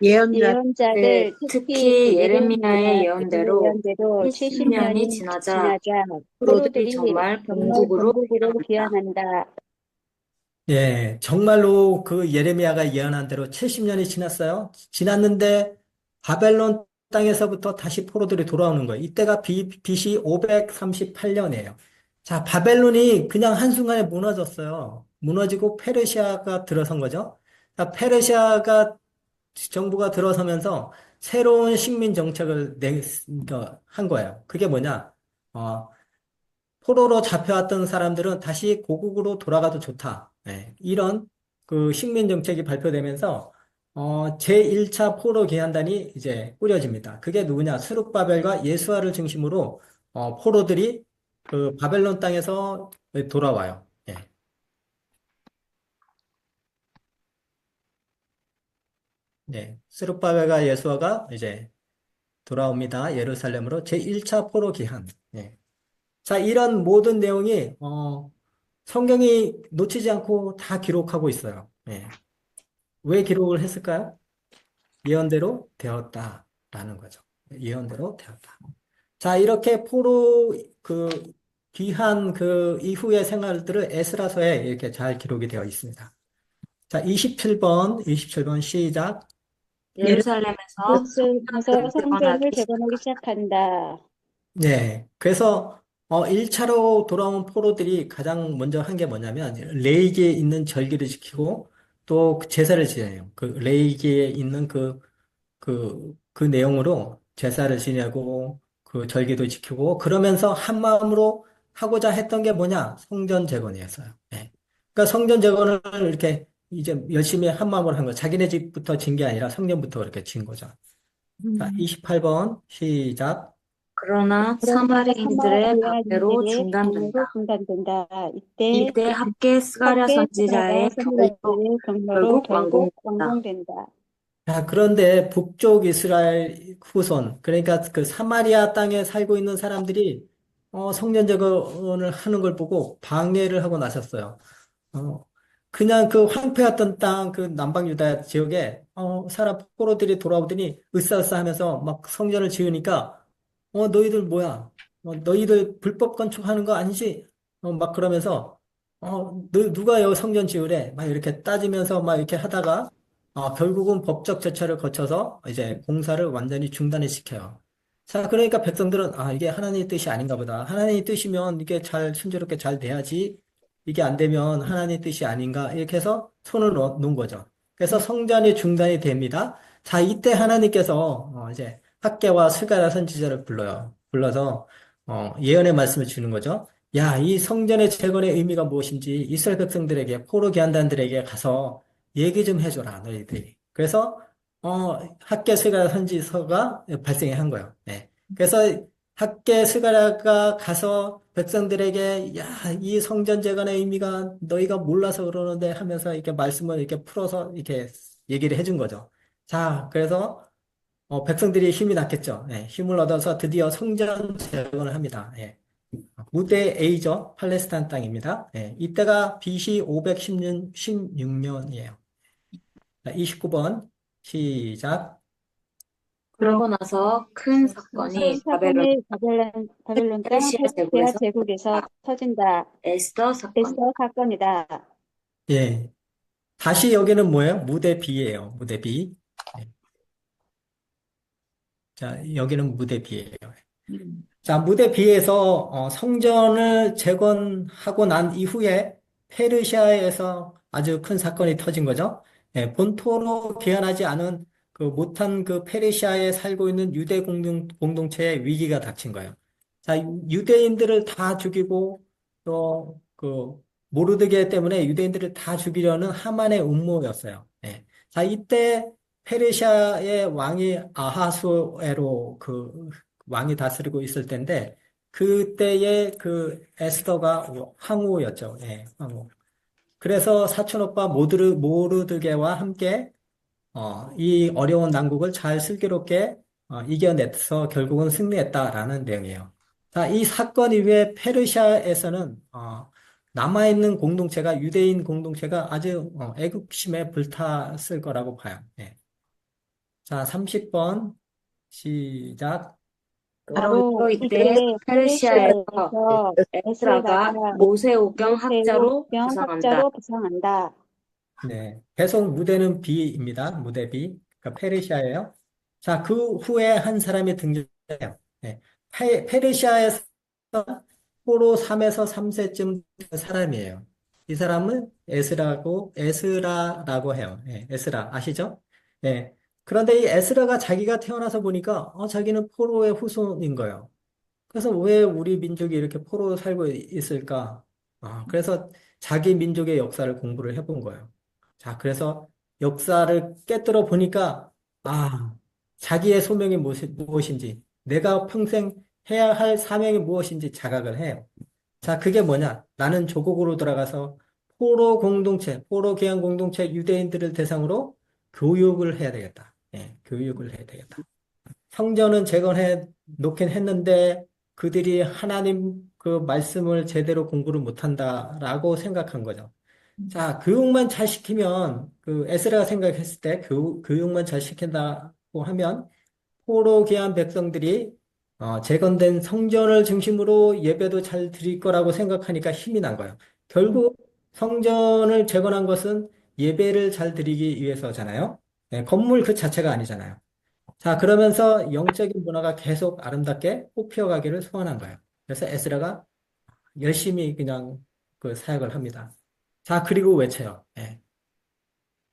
Speaker 4: 예언자들
Speaker 3: 네, 특히 예레미야의 예언대로
Speaker 4: 예언대로
Speaker 3: 70년이
Speaker 4: 70년이
Speaker 3: 지나자
Speaker 4: 지나자
Speaker 3: 포로들이
Speaker 4: 포로들이
Speaker 3: 정말
Speaker 4: 정말
Speaker 3: 본국으로
Speaker 4: 본국으로
Speaker 3: 귀환한다.
Speaker 4: 귀환한다.
Speaker 1: 예, 정말로 그 예레미야가 예언한 대로 70년이 지났어요. 지났는데 바벨론 땅에서부터 다시 포로들이 돌아오는 거예요. 이때가 BC 538년이에요. 자, 바벨론이 그냥 한순간에 무너졌어요. 무너지고 페르시아가 들어선 거죠. 자, 페르시아가 정부가 들어서면서 새로운 식민 정책을 한 거예요. 그게 뭐냐? 어, 포로로 잡혀왔던 사람들은 다시 고국으로 돌아가도 좋다. 네, 이런 그 식민 정책이 발표되면서 제1차 포로 귀환단이 이제 꾸려집니다. 그게 누구냐? 스룹바벨과 예수아를 중심으로 포로들이 그 바벨론 땅에서 돌아와요. 예. 네, 스룹바벨과 예수아가 이제 돌아옵니다. 예루살렘으로 제1차 포로 귀환. 예. 자, 이런 모든 내용이 성경이 놓치지 않고 다 기록하고 있어요. 예. 왜 기록을 했을까요? 예언대로 되었다라는 거죠. 예언대로 되었다. 자, 이렇게 포로 그 귀한 그 이후의 생활들을 에스라서에 이렇게 잘 기록이 되어 있습니다. 자, 27번 시작.
Speaker 3: 예루살렘에서
Speaker 4: 예루살렘에서 성전을
Speaker 3: 재건하기
Speaker 4: 재건하기 시작한다.
Speaker 1: 네. 그래서 1차로 돌아온 포로들이 가장 먼저 한 게 뭐냐면 레이기에 있는 절기를 지키고 또 제사를 지내요. 그 레이기에 있는 그 내용으로 제사를 지내고 그 절기도 지키고 그러면서 한 마음으로 하고자 했던 게 뭐냐? 성전 재건이었어요. 예. 그러니까 성전 재건을 이렇게 이제 열심히 한 마음으로 한 거. 자기네 집부터 진 게 아니라 성전부터 이렇게 진 거죠. 자, 28번 시작.
Speaker 3: 그러나
Speaker 4: 그러나
Speaker 3: 사마리아인들의 방해로
Speaker 4: 사마리아인들의
Speaker 3: 중단된다.
Speaker 4: 방해로 중단된다. 이때
Speaker 3: 이때 합계 스가랴
Speaker 4: 학계 스가랴
Speaker 3: 선지자의 경로로
Speaker 4: 선지자의 경로로
Speaker 3: 결국
Speaker 4: 결국
Speaker 3: 완공된다.
Speaker 4: 완공된다.
Speaker 1: 자, 그런데 북쪽 이스라엘 후손, 그러니까 그 사마리아 땅에 살고 있는 사람들이 성전 재건을 하는 걸 보고 방해를 하고 나섰어요. 어, 그냥 그 황폐했던 땅, 그 남방 유다 지역에 사람 포로들이 돌아오더니 으쌰으쌰하면서 막 성전을 지으니까 너희들 뭐야? 너희들 불법 건축하는 거 아니지? 막 그러면서 누가 여기 성전 지으래? 막 이렇게 따지면서 막 이렇게 하다가 결국은 법적 절차를 거쳐서 이제 공사를 완전히 중단을 시켜요. 자, 그러니까 백성들은 이게 하나님의 뜻이 아닌가 보다. 하나님의 뜻이면 이게 잘 순조롭게 잘 돼야지. 이게 안 되면 하나님의 뜻이 아닌가 이렇게 해서 손을 놓은 거죠. 그래서 성전이 중단이 됩니다. 자, 이때 하나님께서 이제 학개와 스가랴 선지자를 불러요. 불러서 예언의 말씀을 주는 거죠. 야, 이 성전의 재건의 의미가 무엇인지 이스라엘 백성들에게 포로 귀환단들에게 가서 얘기 좀 해줘라 너희들이. 그래서 학개 스가랴 선지서가 발생한 거예요. 네. 그래서 학개 스가랴가 가서 백성들에게 야, 이 성전 재건의 의미가 너희가 몰라서 그러는데 하면서 이렇게 말씀을 이렇게 풀어서 이렇게 얘기를 해준 거죠. 자, 그래서 백성들이 힘이 났겠죠. 예, 힘을 얻어서 드디어 성전 재건을 합니다. 예. 무대 A죠. 팔레스타인 땅입니다. 예, 이때가 BC 516년이에요. 29번 시작.
Speaker 3: 그러고 나서 큰
Speaker 4: 큰
Speaker 3: 사건이
Speaker 4: 사건이 바벨론 땅
Speaker 3: 페르시아
Speaker 4: 페르시아
Speaker 3: 제국에서
Speaker 4: 제국에서 터진다.
Speaker 3: 에스더 사건.
Speaker 4: 에스더 사건이다.
Speaker 1: 예, 다시 여기는 뭐예요? 무대 B예요. 무대 B. 예. 자, 여기는 무대 B예요. 자, 무대 B에서 성전을 재건하고 난 이후에 페르시아에서 아주 큰 사건이 터진 거죠. 예, 본토로 귀환하지 않은 그 못한 그 페르시아에 살고 있는 유대 공동체의 위기가 닥친 거예요. 자, 유대인들을 다 죽이고 또 그 모르드게 때문에 유대인들을 다 죽이려는 하만의 음모였어요. 예. 자, 이때 페르시아의 왕이 아하수에로 그 왕이 다스리고 있을 텐데 그때의 그 에스더가 황후였죠. 예, 황후. 그래서 사촌 오빠 모르드게와 함께 이 어려운 난국을 잘 슬기롭게 이겨내서 결국은 승리했다라는 내용이에요. 자, 이 사건 이후에 페르시아에서는 남아있는 공동체가 유대인 공동체가 아주 애국심에 불탔을 거라고 봐요. 예. 자, 30번 시작.
Speaker 3: 바로
Speaker 4: 이때
Speaker 3: 이때 페르시아에서
Speaker 4: 페르시아에서
Speaker 3: 에스라가
Speaker 4: 에스라가
Speaker 3: 모세오경 학자로
Speaker 4: 모세오경
Speaker 3: 부상한다.
Speaker 4: 학자로 부상한다.
Speaker 1: 네. 계속 무대는 B입니다. 무대 B. 그러니까 페르시아예요. 자, 그 후에 한 사람이 등장해요. 네. 페르시아에서 포로 3에서 3세쯤 된 사람이에요. 이 사람은 에스라라고 해요. 네, 에스라 아시죠? 네. 그런데 이 에스라가 자기가 태어나서 보니까 자기는 포로의 후손인 거예요. 그래서 왜 우리 민족이 이렇게 포로 살고 있을까? 그래서 자기 민족의 역사를 공부를 해본 거예요. 자, 그래서 역사를 깨뜨려 보니까, 자기의 소명이 무엇인지, 내가 평생 해야 할 사명이 무엇인지 자각을 해요. 자, 그게 뭐냐? 나는 조국으로 돌아가서 포로 귀환 공동체 유대인들을 대상으로 교육을 해야 되겠다. 예, 교육을 해야 되겠다. 성전은 재건해 놓긴 했는데 그들이 하나님 그 말씀을 제대로 공부를 못한다라고 생각한 거죠. 자, 교육만 잘 시키면 그 에스라가 생각했을 때 교육만 잘 시킨다고 하면 포로 귀한 백성들이 재건된 성전을 중심으로 예배도 잘 드릴 거라고 생각하니까 힘이 난 거예요. 결국 성전을 재건한 것은 예배를 잘 드리기 위해서잖아요. 예, 건물 그 자체가 아니잖아요. 자, 그러면서 영적인 문화가 계속 아름답게 꽃피어가기를 소원한 거예요. 그래서 에스라가 열심히 그냥 그 사역을 합니다. 자, 그리고 외쳐요. 예.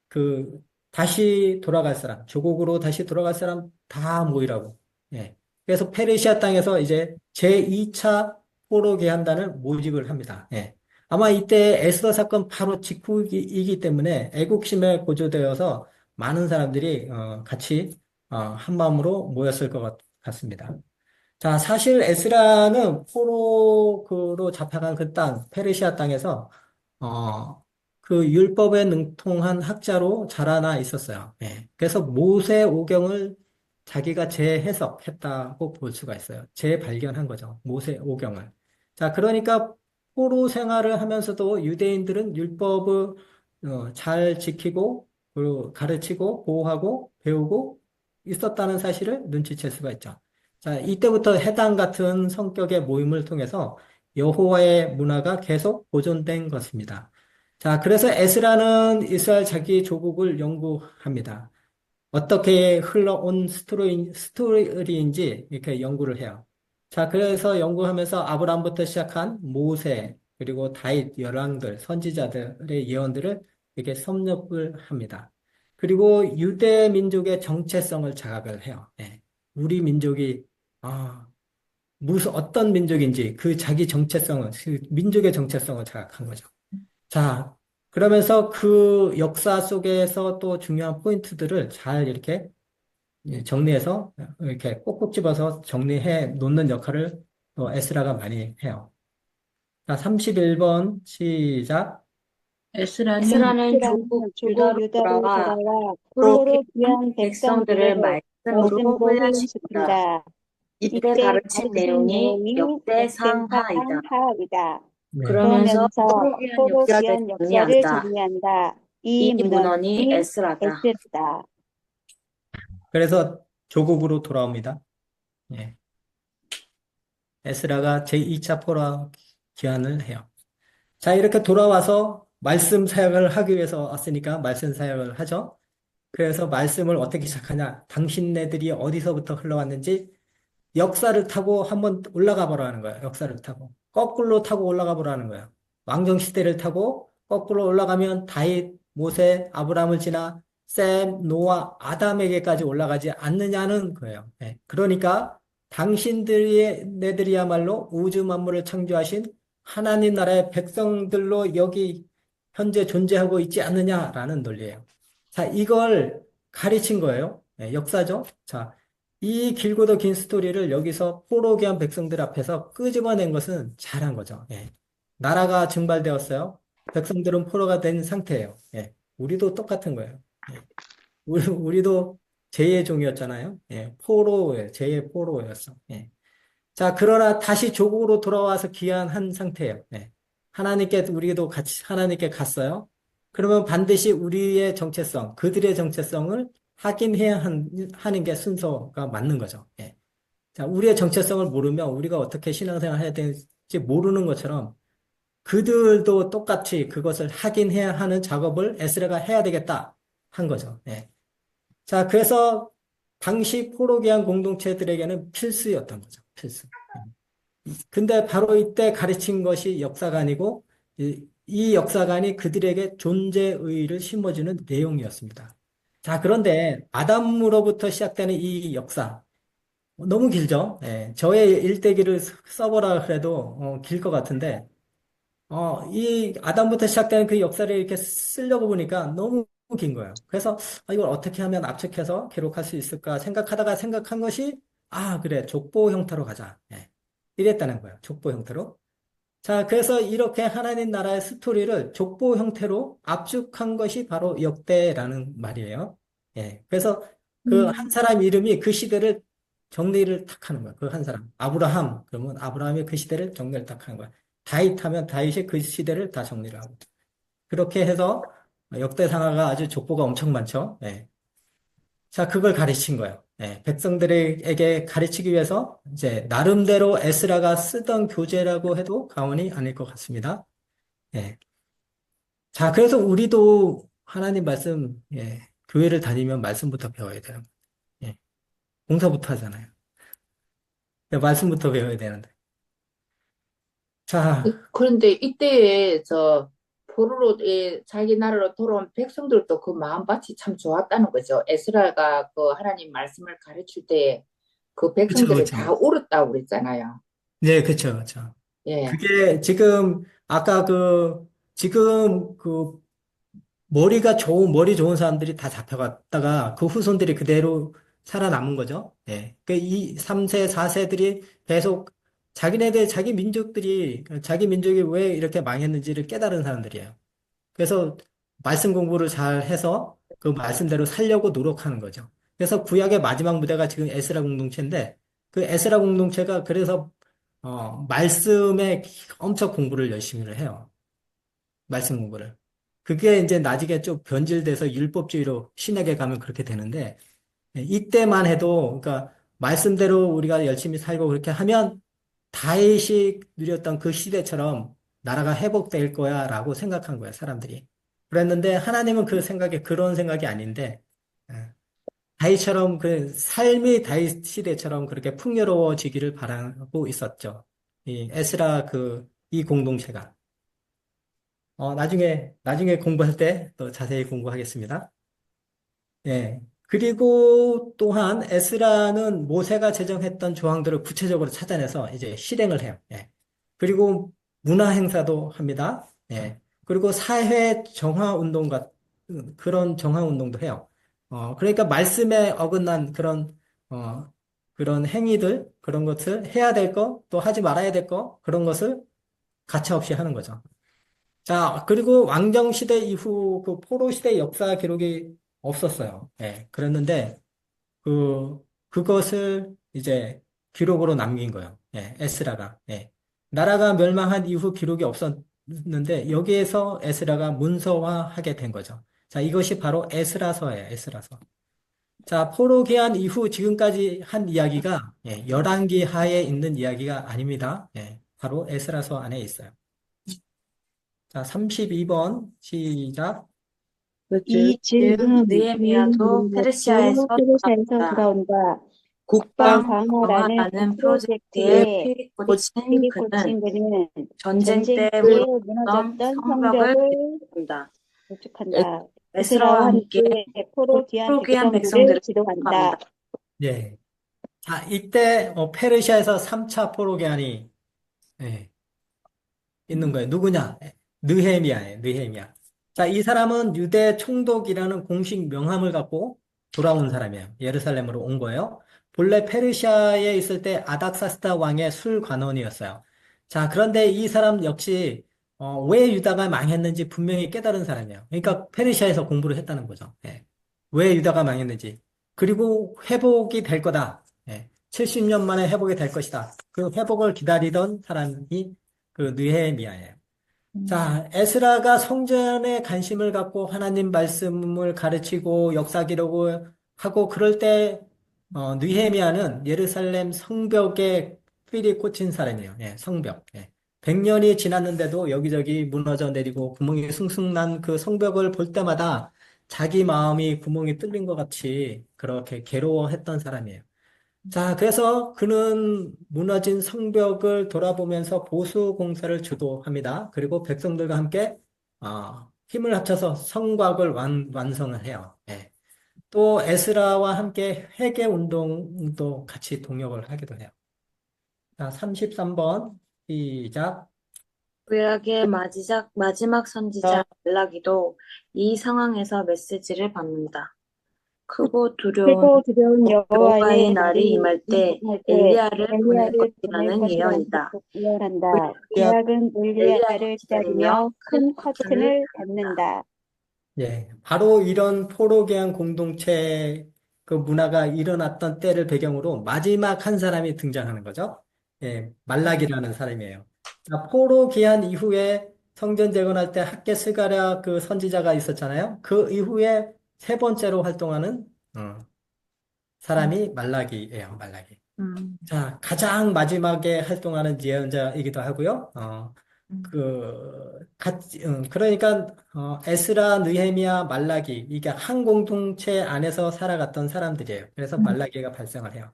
Speaker 1: 그 다시 돌아갈 사람, 조국으로 다시 돌아갈 사람 다 모이라고. 예. 그래서 페르시아 땅에서 이제 제2차 포로 개한단을 모집을 합니다. 예. 아마 이때 에스더 사건 바로 직후이기 때문에 애국심에 고조되어서 많은 사람들이 같이 한 마음으로 모였을 것 같습니다. 자, 사실 에스라는 포로로 잡혀간 그 땅, 페르시아 땅에서 어, 그 율법에 능통한 학자로 자라나 있었어요. 예. 그래서 모세 오경을 자기가 재해석했다고 볼 수가 있어요. 재발견한 거죠. 모세 오경을. 자, 그러니까 포로 생활을 하면서도 유대인들은 율법을 잘 지키고 그리고 가르치고 보호하고 배우고 있었다는 사실을 눈치챌 수가 있죠. 자, 이때부터 해당 같은 성격의 모임을 통해서 여호와의 문화가 계속 보존된 것입니다. 자, 그래서 에스라는 이스라엘 자기 조국을 연구합니다. 어떻게 흘러온 스토리인지 이렇게 연구를 해요. 자, 그래서 연구하면서 아브라함부터 시작한 모세, 그리고 다윗, 열왕들, 선지자들의 예언들을 이렇게 섭렵을 합니다. 그리고 유대 민족의 정체성을 자각을 해요. 예. 우리 민족이, 아, 무슨, 어떤 민족인지 그 자기 정체성을, 그 민족의 정체성을 자각한 거죠. 자, 그러면서 그 역사 속에서 또 중요한 포인트들을 잘 이렇게 정리해서 이렇게 꼭꼭 집어서 정리해 놓는 역할을 또 에스라가 많이 해요. 자, 31번 시작.
Speaker 3: 에스라는
Speaker 4: 에스라는
Speaker 3: 조국
Speaker 4: 조국
Speaker 3: 유다로
Speaker 4: 유다로
Speaker 3: 돌아와
Speaker 4: 돌아와
Speaker 3: 포로
Speaker 4: 포로로
Speaker 3: 귀한
Speaker 4: 귀한
Speaker 3: 백성들을
Speaker 4: 백성들을
Speaker 3: 말씀으로
Speaker 4: 말씀으로
Speaker 3: 훈련시킨다.
Speaker 4: 훈련시킨다.
Speaker 3: 이때
Speaker 4: 이때
Speaker 3: 가르친
Speaker 4: 가르친
Speaker 3: 내용이
Speaker 4: 내용이
Speaker 3: 역대상하이다.
Speaker 4: 역대상하이다.
Speaker 1: 네.
Speaker 3: 그러면서
Speaker 4: 그러면서
Speaker 3: 포로 귀한
Speaker 4: 포로
Speaker 3: 역사를
Speaker 4: 귀한 역사를
Speaker 3: 정리한다.
Speaker 4: 정리한다.
Speaker 3: 이
Speaker 4: 이
Speaker 3: 문헌이
Speaker 4: 문헌이
Speaker 3: 에스라다.
Speaker 4: 에스라다.
Speaker 1: 그래서 조국으로 돌아옵니다. 예. 에스라가 제2차 포로 귀환을 해요. 자, 이렇게 돌아와서 말씀 사역을 하기 위해서 왔으니까 말씀 사역을 하죠. 그래서 말씀을 어떻게 시작하냐? 당신네들이 어디서부터 흘러왔는지 역사를 타고 한번 올라가 보라는 거예요. 역사를 타고. 거꾸로 타고 올라가 보라는 거예요. 왕정 시대를 타고 거꾸로 올라가면 다윗, 모세, 아브라함을 지나 셈, 노아, 아담에게까지 올라가지 않느냐는 거예요. 예. 그러니까 당신들이 네들이야말로 우주 만물을 창조하신 하나님 나라의 백성들로 여기 현재 존재하고 있지 않느냐라는 논리예요. 자, 이걸 가르친 거예요. 예, 역사죠. 자, 이 길고도 긴 스토리를 여기서 포로기한 백성들 앞에서 끄집어낸 것은 잘한 거죠. 예. 나라가 증발되었어요. 백성들은 포로가 된 상태예요. 예. 우리도 똑같은 거예요. 예. 우리도 제2의 종이었잖아요. 예. 포로예요. 제2의 포로였어. 예. 자, 그러나 다시 조국으로 돌아와서 귀환한 상태예요. 네. 하나님께, 우리도 같이 하나님께 갔어요. 그러면 반드시 우리의 정체성, 그들의 정체성을 확인해야 하는 게 순서가 맞는 거죠. 예. 자, 우리의 정체성을 모르면 우리가 어떻게 신앙생활 해야 되는지 모르는 것처럼 그들도 똑같이 그것을 확인해야 하는 작업을 에스라가 해야 되겠다 한 거죠. 예. 자, 그래서 당시 포로기한 공동체들에게는 필수였던 거죠. 필수. 근데 바로 이때 가르친 것이 역사관이고 이 역사관이 그들에게 존재의의를 심어주는 내용이었습니다. 자, 그런데 아담으로부터 시작되는 이 역사 너무 길죠? 예, 저의 일대기를 써보라 그래도 길 것 같은데 이 아담부터 시작되는 그 역사를 이렇게 쓰려고 보니까 너무 긴 거예요. 그래서 이걸 어떻게 하면 압축해서 기록할 수 있을까 생각하다가 생각한 것이 그래 족보 형태로 가자. 예, 이랬다는 거예요. 족보 형태로. 자, 그래서 이렇게 하나님 나라의 스토리를 족보 형태로 압축한 것이 바로 역대라는 말이에요. 예, 그래서 그 한 사람 이름이 그 시대를 정리를 탁 하는 거예요. 그 한 사람. 아브라함, 그러면 아브라함이 그 시대를 정리를 탁 하는 거예요. 다윗 하면 다윗이 그 시대를 다 정리를 하고. 그렇게 해서 역대상하가 아주 족보가 엄청 많죠. 예. 자, 그걸 가르친 거예요. 예, 백성들에게 가르치기 위해서 이제 나름대로 에스라가 쓰던 교재라고 해도 과언이 아닐 것 같습니다. 예. 자, 그래서 우리도 하나님 말씀, 예, 교회를 다니면 말씀부터 배워야 되는 거예요. 예, 공사부터 하잖아요. 예, 말씀부터 배워야 되는데. 자,
Speaker 3: 그런데 이때에 포로로 자기 나라로 돌아온 백성들도 그 마음밭이 참 좋았다는 거죠. 에스라가 그 하나님 말씀을 가르칠 때 그
Speaker 1: 그쵸,
Speaker 3: 백성들이
Speaker 1: 그쵸.
Speaker 3: 다 울었다고 그랬잖아요.
Speaker 1: 네, 그쵸, 그쵸.
Speaker 3: 예.
Speaker 1: 그게 지금, 아까 지금 머리 좋은 사람들이 다 잡혀갔다가 그 후손들이 그대로 살아남은 거죠. 예. 이 3세, 4세들이 계속 자기 민족이 왜 이렇게 망했는지를 깨달은 사람들이에요. 그래서 말씀 공부를 잘 해서 그 말씀대로 살려고 노력하는 거죠. 그래서 구약의 마지막 무대가 지금 에스라 공동체인데 그 에스라 공동체가 그래서 말씀에 엄청 공부를 열심히 해요. 말씀 공부를. 그게 이제 나중에 좀 변질돼서 율법주의로 신약에 가면 그렇게 되는데 이때만 해도 그러니까 말씀대로 우리가 열심히 살고 그렇게 하면 다윗이 누렸던 그 시대처럼 나라가 회복될 거야라고 생각한 거예요, 사람들이. 그랬는데 하나님은 그런 생각이 아닌데 예, 다윗처럼 그 삶이 다윗 시대처럼 그렇게 풍요로워지기를 바라고 있었죠. 이 에스라 이 공동체가. 나중에 공부할 때 또 자세히 공부하겠습니다. 예. 그리고 또한 에스라는 모세가 제정했던 조항들을 구체적으로 찾아내서 이제 실행을 해요. 예. 그리고 문화 행사도 합니다. 예. 그리고 사회 정화 운동 그런 정화 운동도 해요. 그러니까 말씀에 어긋난 그런 행위들, 그런 것을 해야 될 거, 또 하지 말아야 될 거, 그런 것을 가차없이 하는 거죠. 자, 그리고 왕정시대 이후 그 포로시대 역사 기록이 없었어요. 예, 그랬는데, 그것을 이제 기록으로 남긴 거예요. 예, 에스라가. 예. 나라가 멸망한 이후 기록이 없었는데, 여기에서 에스라가 문서화하게 된 거죠. 자, 이것이 바로 에스라서예요, 에스라서. 자, 포로 기한 이후 지금까지 한 이야기가, 열왕기 하에 있는 이야기가 아닙니다. 예, 바로 에스라서 안에 있어요. 자, 32번 시작.
Speaker 3: 그
Speaker 4: 이
Speaker 3: 즈음
Speaker 4: 즈음
Speaker 3: 느헤미야도 페르시아에서
Speaker 4: 페르시아에서
Speaker 3: 돌아온다.
Speaker 4: 돌아온다.
Speaker 3: 국방
Speaker 4: 국방 방어라는
Speaker 3: 강화라는 프로젝트에
Speaker 4: 프로젝트에
Speaker 3: 필이 꽂힌
Speaker 4: 필이
Speaker 3: 그는
Speaker 4: 꽂힌 그는
Speaker 3: 전쟁
Speaker 4: 전쟁
Speaker 3: 때
Speaker 4: 때
Speaker 3: 무너졌던
Speaker 4: 무너졌던
Speaker 3: 성벽을
Speaker 4: 성벽을
Speaker 3: 개혁한다.
Speaker 4: 구축한다.
Speaker 3: 에스라와
Speaker 4: 에스라와
Speaker 3: 함께
Speaker 4: 함께 포로 귀한
Speaker 3: 포로기한
Speaker 4: 백성들을
Speaker 3: 백성들을
Speaker 4: 지도한다.
Speaker 3: 합니다.
Speaker 1: 예. 자, 이때 페르시아에서 3차 포로기한이 예, 있는 거예요. 누구냐? 느헤미야예요. 느헤미야. 자, 이 사람은 유대 총독이라는 공식 명함을 갖고 돌아온 사람이에요. 예루살렘으로 온 거예요. 본래 페르시아에 있을 때 아닥사스다 왕의 술관원이었어요. 자, 그런데 이 사람 역시 왜 유다가 망했는지 분명히 깨달은 사람이에요. 그러니까 페르시아에서 공부를 했다는 거죠. 예. 왜 유다가 망했는지. 그리고 회복이 될 거다. 예. 70년 만에 회복이 될 것이다. 그 회복을 기다리던 사람이 그 느헤미야예요. 자, 에스라가 성전에 관심을 갖고 하나님 말씀을 가르치고 역사 기록을 하고 그럴 때 느헤미야는 예루살렘 성벽에 삘이 꽂힌 사람이에요. 예, 성벽. 예. 100년이 지났는데도 여기저기 무너져 내리고 구멍이 숭숭 난 그 성벽을 볼 때마다 자기 마음이 구멍이 뚫린 것 같이 그렇게 괴로워했던 사람이에요. 자, 그래서 그는 무너진 성벽을 돌아보면서 보수 공사를 주도합니다. 그리고 백성들과 함께 힘을 합쳐서 성곽을 완성을 해요. 예. 또 에스라와 함께 회개 운동도 같이 동역을 하기도 해요. 자, 33번 시작.
Speaker 3: 구약의 마지막 선지자 말라기도 이 상황에서 메시지를 받는다. 크고 두려운
Speaker 4: 크고 두려운
Speaker 3: 여호와의
Speaker 4: 여호와의
Speaker 3: 날이 임할 때
Speaker 4: 임할 때
Speaker 3: 엘리야를 보낼
Speaker 4: 엘리야를 보낼
Speaker 3: 것이라는
Speaker 4: 것이라는
Speaker 3: 예언이다.
Speaker 4: 예언한다.
Speaker 3: 구약은
Speaker 4: 구약은
Speaker 3: 엘리야를
Speaker 4: 엘리야를
Speaker 3: 기다리며
Speaker 4: 기다리며
Speaker 3: 큰
Speaker 4: 큰
Speaker 3: 커튼을
Speaker 4: 커튼을
Speaker 3: 닫는다.
Speaker 4: 닫는다.
Speaker 1: 예, 바로 이런 포로기한 공동체 그 문화가 일어났던 때를 배경으로 마지막 한 사람이 등장하는 거죠. 예, 말락이라는 사람이에요. 자, 포로기한 이후에 성전 재건할 때 학개 스가랴 그 선지자가 있었잖아요. 그 이후에 세 번째로 활동하는 사람이 말락이에요, 말락이.
Speaker 3: 음.
Speaker 1: 자, 가장 마지막에 활동하는 예언자이기도 하고요. 그러니까, 에스라, 느헤미야, 말라기, 이게 한 공동체 안에서 살아갔던 사람들이에요. 그래서 말라기가 발생을 해요.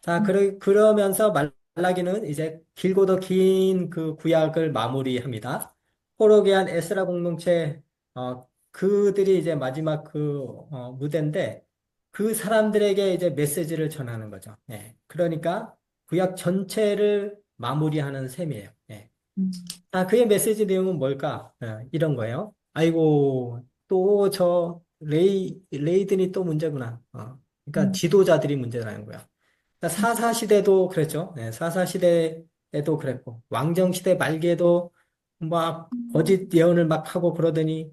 Speaker 1: 자, 그러면서 말라기는 이제 길고도 긴 그 구약을 마무리합니다. 포로기한 에스라 공동체, 그들이 이제 마지막 무대인데, 그 사람들에게 이제 메시지를 전하는 거죠. 예. 그러니까 구약 전체를 마무리하는 셈이에요. 예. 그의 메시지 내용은 뭘까? 이런 거예요. 아이고, 또 레이든이 또 문제구나. 그러니까 지도자들이 문제라는 거야. 그러니까 사사시대도 그랬죠. 네, 사사시대에도 그랬고, 왕정시대 말기에도 막 거짓 예언을 막 하고 그러더니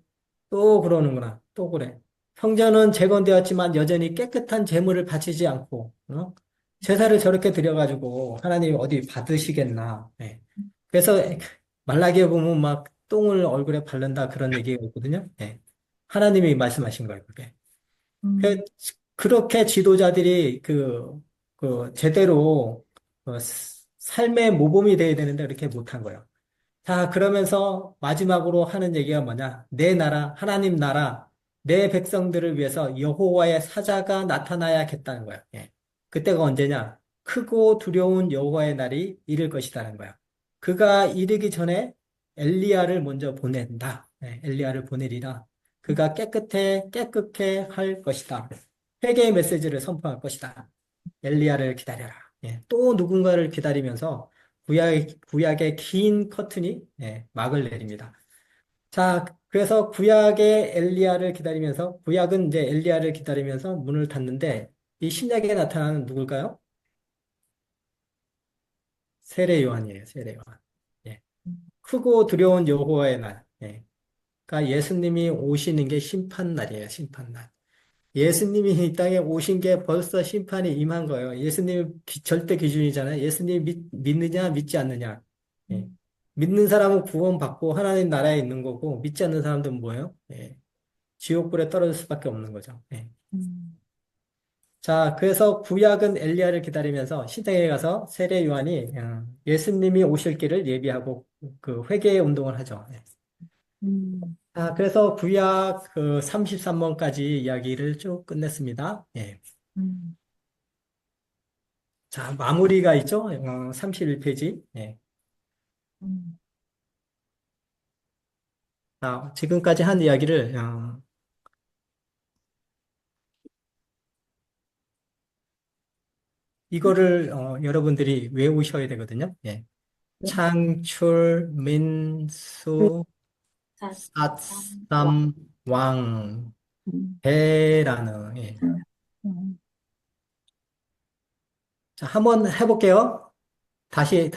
Speaker 1: 또 그러는구나. 또 그래. 성전은 재건되었지만 여전히 깨끗한 제물을 바치지 않고, 제사를 저렇게 드려가지고 하나님 어디 받으시겠나. 네. 그래서 말라기에 보면 막 똥을 얼굴에 바른다 그런 얘기가 있거든요. 네. 하나님이 말씀하신 거예요, 그게. 그- 그렇게 지도자들이 제대로 삶의 모범이 돼야 되는데 그렇게 못한 거예요. 자, 그러면서 마지막으로 하는 얘기가 뭐냐? 내 나라, 하나님 나라, 내 백성들을 위해서 여호와의 사자가 나타나야겠다는 거예요. 예. 그때가 언제냐? 크고 두려운 여호와의 날이 이를 것이라는 거예요. 그가 이르기 전에 엘리야를 먼저 보낸다. 예, 엘리야를 보내리라. 그가 깨끗해 할 것이다. 회개의 메시지를 선포할 것이다. 엘리야를 기다려라. 예, 또 누군가를 기다리면서 구약의 긴 커튼이 막을 내립니다. 자, 그래서 구약의 엘리야를 기다리면서 구약은 이제 엘리야를 기다리면서 문을 닫는데 이 신약에 나타나는 누굴까요? 세례 요한이에요. 세례 요한. 예. 크고 두려운 여호와의 날. 예. 그러니까 예수님이 오시는 게 심판 날이에요. 심판 날. 예수님이 이 땅에 오신 게 벌써 심판이 임한 거예요. 예수님이 절대 기준이잖아요. 예수님 믿느냐, 믿지 않느냐. 예. 믿는 사람은 구원받고 하나님 나라에 있는 거고, 믿지 않는 사람들은 뭐예요? 예. 지옥불에 떨어질 수밖에 없는 거죠. 예. 자, 그래서 구약은 엘리야를 기다리면서 시대에 가서 세례 요한이 예수님이 오실 길을 예비하고 그 회개의 운동을 하죠. 예. 그래서 구약 33번까지 이야기를 쭉 끝냈습니다. 예. 자, 마무리가 있죠? 31페이지. 예. 지금까지 한 이야기를, 이거를, 여러분들이 외우셔야 되거든요. 예. 창출, 민수, 앗삼, 왕, 배라는, 예. 자, 한번 해볼게요. 다시,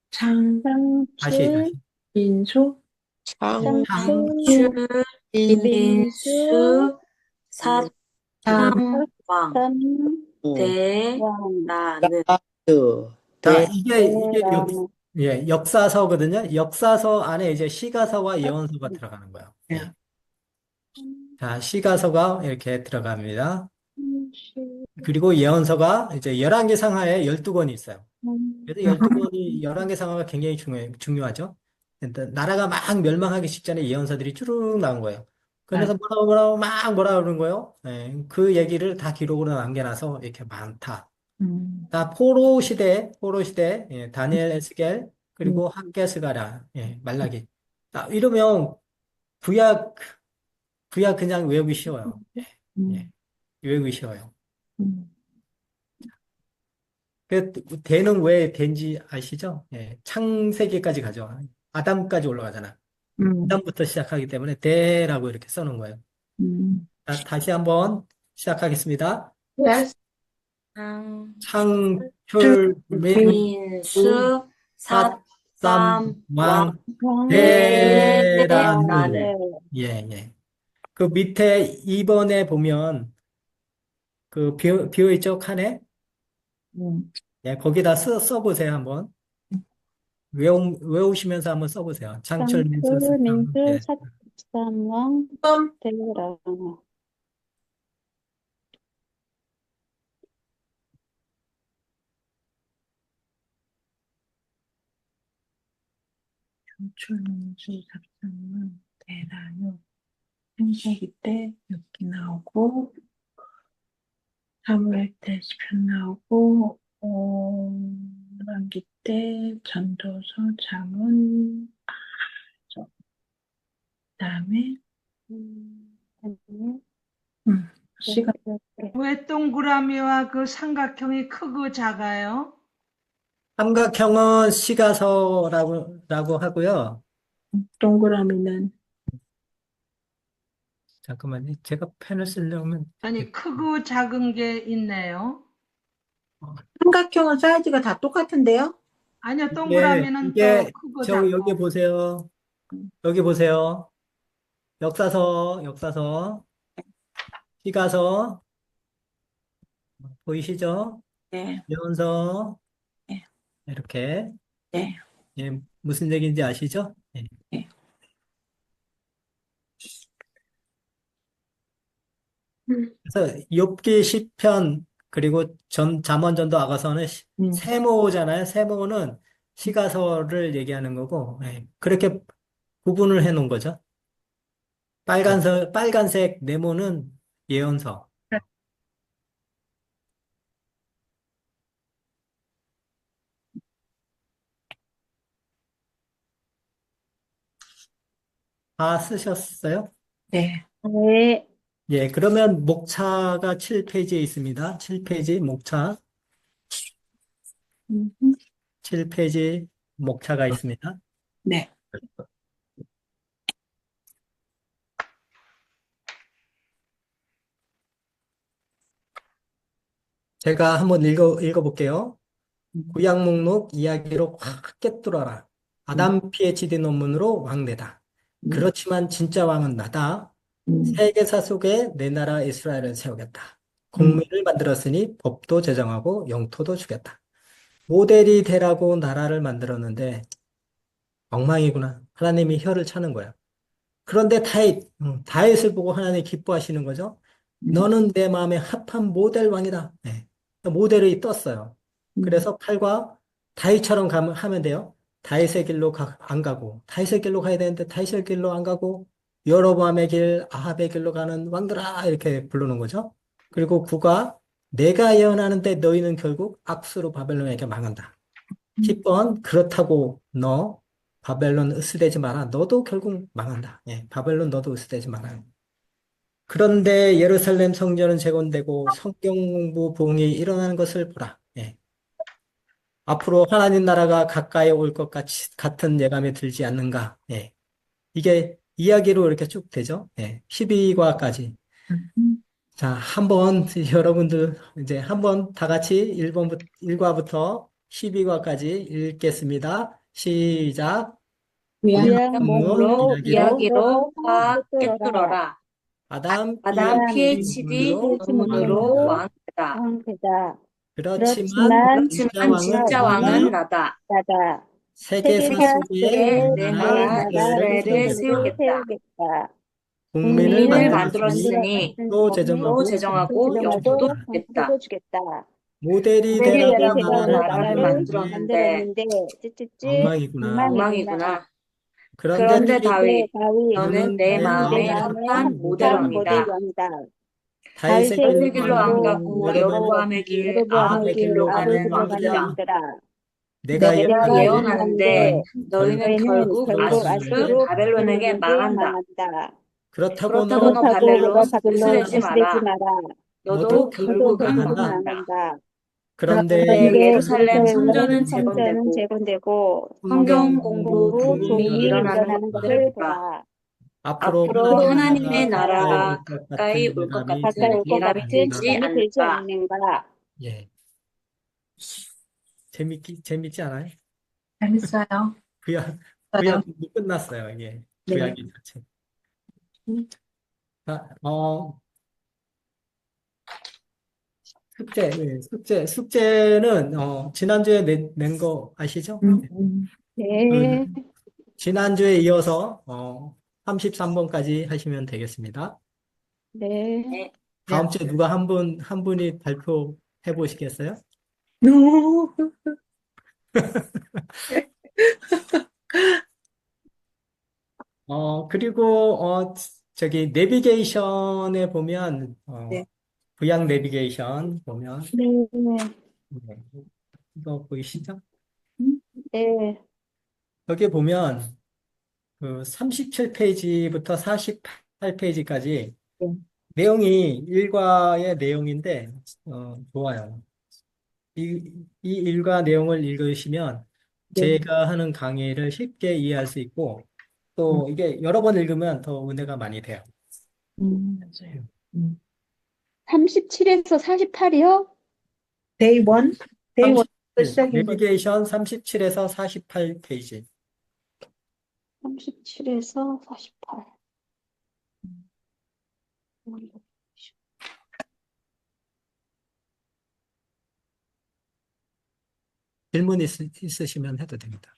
Speaker 2: 장,
Speaker 4: 상출,
Speaker 1: 다시.
Speaker 2: 민수,
Speaker 4: 상출,
Speaker 1: 창출,
Speaker 4: 민수,
Speaker 5: 민수, 사탐왕,
Speaker 4: 삭삼, 왕,
Speaker 5: 대라는.
Speaker 1: 자,
Speaker 5: 네,
Speaker 1: 이게
Speaker 4: 대라는,
Speaker 1: 역사서거든요. 역사서 안에 이제 시가서와 예언서가 들어가는 거예요. 예. 자, 시가서가 이렇게 들어갑니다. 그리고 예언서가 이제 11개 상하에 12권이 있어요. 그래서 12권이, 11개 상하가 굉장히 중요하죠. 일단 나라가 막 멸망하기 직전에 예언서들이 쭈르륵 나온 거예요. 그러면서 뭐라 그러는 거예요. 예, 그 얘기를 다 기록으로 남겨놔서 이렇게 많다. 다 포로 시대, 예, 다니엘 에스겔, 그리고 학개스가랴, 예, 말라기. 이러면 구약, 구약 그냥 외우기 쉬워요. 예, 외우기 쉬워요. 대는 왜 된지 아시죠? 예, 창세기까지 가죠. 아담까지 올라가잖아. 아담부터 시작하기 때문에 대라고 이렇게 써놓은 거예요. 자, 다시 한번 시작하겠습니다.
Speaker 3: Yes.
Speaker 5: 상,
Speaker 1: 창출, 민수,
Speaker 5: 민수, 사탐왕,
Speaker 1: 쌈왕,
Speaker 5: 대라는.
Speaker 1: 대라는. 예, 예. 그 밑에 2번에 보면 그 비어있죠, 칸에? 예, 거기다 써보세요, 한번. 외우시면서 한번 써보세요. 창출, 민수,
Speaker 4: 상출,
Speaker 1: 쌈.
Speaker 4: 민수,
Speaker 1: 예.
Speaker 4: 삭삼, 왕, 대라는.
Speaker 2: 출문수 잡상문 대라요 생세기 때 욥기 나오고 사무엘 때 시편 나오고 열왕기 때 전도서 잠언 그다음에
Speaker 4: 아니요.
Speaker 2: 시간
Speaker 6: 왜 동그라미와 그 삼각형이 크고 작아요?
Speaker 1: 삼각형은 시가서라고 하고요.
Speaker 2: 동그라미는
Speaker 1: 잠깐만요. 제가 펜을 쓰려면
Speaker 6: 아니, 크고 작은 게 있네요.
Speaker 7: 삼각형은 사이즈가 다 똑같은데요?
Speaker 6: 아니요,
Speaker 1: 이게
Speaker 6: 동그라미는 또 크고
Speaker 1: 여기
Speaker 6: 작고.
Speaker 1: 보세요. 여기 보세요. 역사서, 시가서 보이시죠?
Speaker 2: 네,
Speaker 1: 예언서
Speaker 2: 네,
Speaker 1: 이렇게
Speaker 2: 네,
Speaker 1: 예, 무슨 얘기인지 아시죠? 예.
Speaker 2: 네.
Speaker 1: 그래서 욥기 시편 그리고 잠언 전도 아가서는 세모잖아요. 세모는 시가서를 얘기하는 거고 예. 그렇게 구분을 해 놓은 거죠. 빨간색 네모는 예언서. 다 쓰셨어요?
Speaker 2: 네.
Speaker 4: 네.
Speaker 1: 예, 그러면 목차가 7페이지에 있습니다. 7페이지 목차. 7페이지 목차가 있습니다.
Speaker 2: 네.
Speaker 1: 제가 한번 읽어볼게요. 구약 목록 이야기로 확 꿰뚫어라. 아담 PhD 논문으로 왕되다. 그렇지만 진짜 왕은 나다. 세계사 속에 내 나라 이스라엘을 세우겠다. 국민을 만들었으니 법도 제정하고 영토도 주겠다. 모델이 되라고 나라를 만들었는데 엉망이구나. 하나님이 혀를 차는 거야. 그런데 다윗을 보고 하나님 기뻐하시는 거죠. 너는 내 마음에 합한 모델 왕이다. 네. 모델이 떴어요. 그래서 팔과 다윗처럼 하면 돼요. 다윗의 길로 안 가고 다윗의 길로 가야 되는데 다윗의 길로 안 가고 여로보암의 길, 아합의 길로 가는 왕들아 이렇게 부르는 거죠. 그리고 구가 내가 예언하는데 너희는 결국 악수로 바벨론에게 망한다. 10번 그렇다고 너 바벨론 으스대지 마라. 너도 결국 망한다. 예, 바벨론 너도 으스대지 마라. 그런데 예루살렘 성전은 재건되고 성경 공부 부흥이 일어나는 것을 보라. 예. 앞으로 하나님 나라가 가까이 올 것 같은 예감이 들지 않는가? 예. 이게 이야기로 이렇게 쭉 되죠. 예. 12과까지. 자, 한번 여러분들 이제 한번 다 같이 1과부터 12과까지 읽겠습니다. 시작.
Speaker 4: 구약
Speaker 5: 목록
Speaker 4: 목록
Speaker 5: 이야기로 확
Speaker 4: 꿰뚫어라.
Speaker 5: 꿰뚫어라.
Speaker 1: 아담
Speaker 5: 아담
Speaker 4: PhD
Speaker 5: PhD 논문으로
Speaker 4: 논문으로
Speaker 5: 왕되다.
Speaker 4: 왕되다.
Speaker 1: 그렇지만 진짜
Speaker 5: 그렇지만
Speaker 1: 왕은
Speaker 5: 진짜 왕은 나다.
Speaker 4: 나다.
Speaker 1: 세계사
Speaker 4: 세계사
Speaker 1: 속에
Speaker 4: 속에
Speaker 5: 내
Speaker 4: 내
Speaker 5: 나라
Speaker 4: 나라
Speaker 5: 이스라엘을
Speaker 4: 이스라엘을
Speaker 5: 세우겠다.
Speaker 4: 세우겠다.
Speaker 1: 국민을
Speaker 5: 국민을
Speaker 1: 만들었으니
Speaker 5: 만들었으니
Speaker 1: 또
Speaker 5: 법도
Speaker 1: 제정하고
Speaker 5: 제정하고
Speaker 1: 영토도
Speaker 5: 영토도
Speaker 1: 주겠다.
Speaker 5: 주겠다.
Speaker 4: 영토도 주겠다.
Speaker 1: 모델이
Speaker 5: 모델이
Speaker 1: 되라고
Speaker 5: 되라고
Speaker 1: 나라를
Speaker 5: 나라를
Speaker 1: 만들었는데
Speaker 5: 만들었는데
Speaker 1: 엉망이구나.
Speaker 5: 엉망이구나.
Speaker 1: 그런데
Speaker 5: 그런데
Speaker 1: 다윗,
Speaker 5: 다윗,
Speaker 4: 다윗
Speaker 5: 너는
Speaker 1: 너는
Speaker 5: 내
Speaker 1: 내 마음에
Speaker 5: 마음에
Speaker 1: 합한
Speaker 5: 합한
Speaker 1: 모델
Speaker 5: 모델
Speaker 4: 한 모델
Speaker 5: 왕이다.
Speaker 4: 왕이다.
Speaker 1: 다윗의
Speaker 4: 다윗의
Speaker 5: 다윗의
Speaker 1: 길로
Speaker 5: 길로
Speaker 1: 안
Speaker 5: 안
Speaker 4: 길로
Speaker 1: 가고
Speaker 5: 가고 여로보암의 길,
Speaker 4: 여로보암의
Speaker 5: 아합의
Speaker 4: 길
Speaker 5: 길로
Speaker 4: 아를
Speaker 5: 가는
Speaker 4: 길로 가는
Speaker 5: 왕들아.
Speaker 4: 왕들아.
Speaker 1: 내가
Speaker 5: 내가
Speaker 4: 내가
Speaker 5: 예언하는데
Speaker 4: 예언하는데
Speaker 5: 너희는
Speaker 4: 너희는
Speaker 5: 결국
Speaker 4: 결국
Speaker 5: 아수르
Speaker 4: 아수르
Speaker 5: 바벨론에게
Speaker 4: 바벨론에게
Speaker 5: 망한다.
Speaker 4: 망한다.
Speaker 1: 그렇다고
Speaker 5: 그렇다고
Speaker 1: 너
Speaker 5: 너
Speaker 4: 그렇다고 너가
Speaker 5: 바벨론
Speaker 4: 바벨론
Speaker 5: 으스대지
Speaker 4: 으스대지
Speaker 5: 마라.
Speaker 4: 마라.
Speaker 1: 너도
Speaker 5: 너도
Speaker 1: 결국
Speaker 4: 너도
Speaker 5: 결국은
Speaker 4: 결국은
Speaker 1: 망한다.
Speaker 5: 망한다.
Speaker 4: 망한다.
Speaker 1: 그런데
Speaker 5: 그런데
Speaker 4: 그런데
Speaker 5: 예루살렘 성전은
Speaker 4: 예루살렘 성전은
Speaker 5: 재건되고
Speaker 4: 재건되고
Speaker 5: 성경
Speaker 1: 성경
Speaker 5: 공부
Speaker 4: 공부
Speaker 1: 부흥이
Speaker 5: 부흥이
Speaker 4: 부흥이
Speaker 1: 일어나는
Speaker 5: 일어나는
Speaker 4: 일어나는
Speaker 1: 것을
Speaker 5: 것을
Speaker 4: 것을
Speaker 5: 보라.
Speaker 4: 보라.
Speaker 1: 앞으로
Speaker 5: 앞으로
Speaker 4: 앞으로
Speaker 5: 하나님의
Speaker 1: 하나님의
Speaker 4: 하나님의
Speaker 1: 나라가 가까이
Speaker 5: 나라가
Speaker 1: 올 것
Speaker 5: 가까이
Speaker 1: 같은
Speaker 5: 올 것
Speaker 1: 예감이
Speaker 4: 가까이
Speaker 5: 같은
Speaker 4: 올 것
Speaker 1: 들지
Speaker 5: 예감이
Speaker 4: 같은
Speaker 5: 들지
Speaker 1: 않는가?
Speaker 4: 예감이 들지
Speaker 5: 않는가?
Speaker 4: 않는가?
Speaker 1: 예. 재밌지 않아요?
Speaker 2: 재밌어요.
Speaker 1: 구약이 끝났어요, 이게.
Speaker 2: 네.
Speaker 1: 구약이 자체. 자, 숙제는, 지난주에 낸 거 아시죠?
Speaker 4: 네.
Speaker 1: 지난주에 이어서, 33번까지 하시면 되겠습니다.
Speaker 4: 네.
Speaker 5: 네.
Speaker 1: 다음 주에 누가 한 분이 발표해 보시겠어요?
Speaker 2: 노.
Speaker 1: 그리고, 저기, 내비게이션에 보면,
Speaker 7: 네.
Speaker 1: 부양 내비게이션 보면,
Speaker 4: 네.
Speaker 1: 네, 이거 보이시죠?
Speaker 4: 네.
Speaker 1: 여기 보면, 그 37페이지부터 48페이지까지 내용이 일과의 내용인데, 좋아요. 이 일과 내용을 읽으시면
Speaker 7: 네.
Speaker 1: 제가 하는 강의를 쉽게 이해할 수 있고, 또 이게 여러 번 읽으면 더 은혜가 많이 돼요.
Speaker 7: 맞아요.
Speaker 4: 37에서 48이요?
Speaker 7: 데이 원? 데이 원 시작인 거죠.
Speaker 1: 내비게이션 37에서 48페이지.
Speaker 4: 37에서 48.
Speaker 1: 질문 있으시면 해도 됩니다.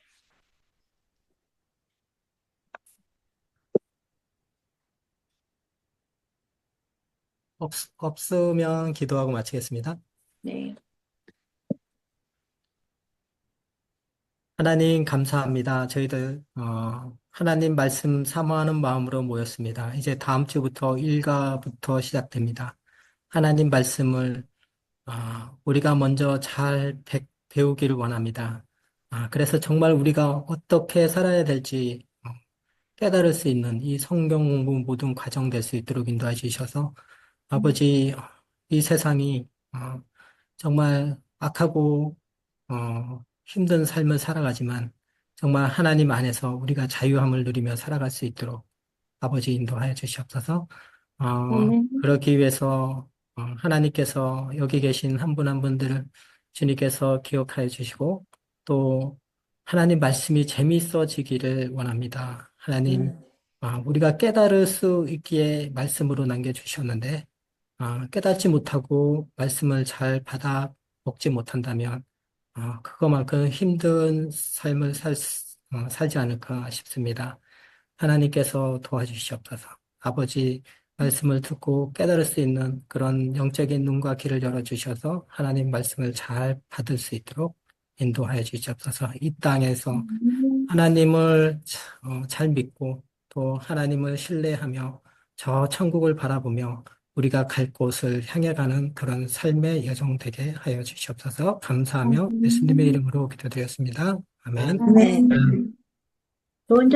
Speaker 1: 없으면 기도하고 마치겠습니다.
Speaker 2: 네.
Speaker 1: 하나님 감사합니다. 저희들 하나님 말씀 사모하는 마음으로 모였습니다. 이제 다음 주부터 일과부터 시작됩니다. 하나님 말씀을 우리가 먼저 잘 배우기를 원합니다. 그래서 정말 우리가 어떻게 살아야 될지 깨달을 수 있는 이 성경 공부 모든 과정 될 수 있도록 인도해 주셔서 아버지 이 세상이 정말 악하고 힘든 삶을 살아가지만 정말 하나님 안에서 우리가 자유함을 누리며 살아갈 수 있도록 아버지 인도하여 주시옵소서.
Speaker 4: 아멘.
Speaker 1: 그러기 위해서 하나님께서 여기 계신 한 분 한 분들을 주님께서 기억하여 주시고 또 하나님 말씀이 재미있어지기를 원합니다. 하나님, 우리가 깨달을 수 있기에 말씀으로 남겨주셨는데 깨닫지 못하고 말씀을 잘 받아 먹지 못한다면 그거만큼 힘든 삶을 살지 않을까 싶습니다. 하나님께서 도와주시옵소서. 아버지 말씀을 듣고 깨달을 수 있는 그런 영적인 눈과 귀를 열어주셔서 하나님 말씀을 잘 받을 수 있도록 인도하여 주시옵소서. 이 땅에서 하나님을 잘 믿고 또 하나님을 신뢰하며 저 천국을 바라보며 우리가 갈 곳을 향해 가는 그런 삶의 여정 되게 하여 주시옵소서. 감사하며 예수님의 이름으로 기도드렸습니다. 아멘.
Speaker 7: 네. 좋은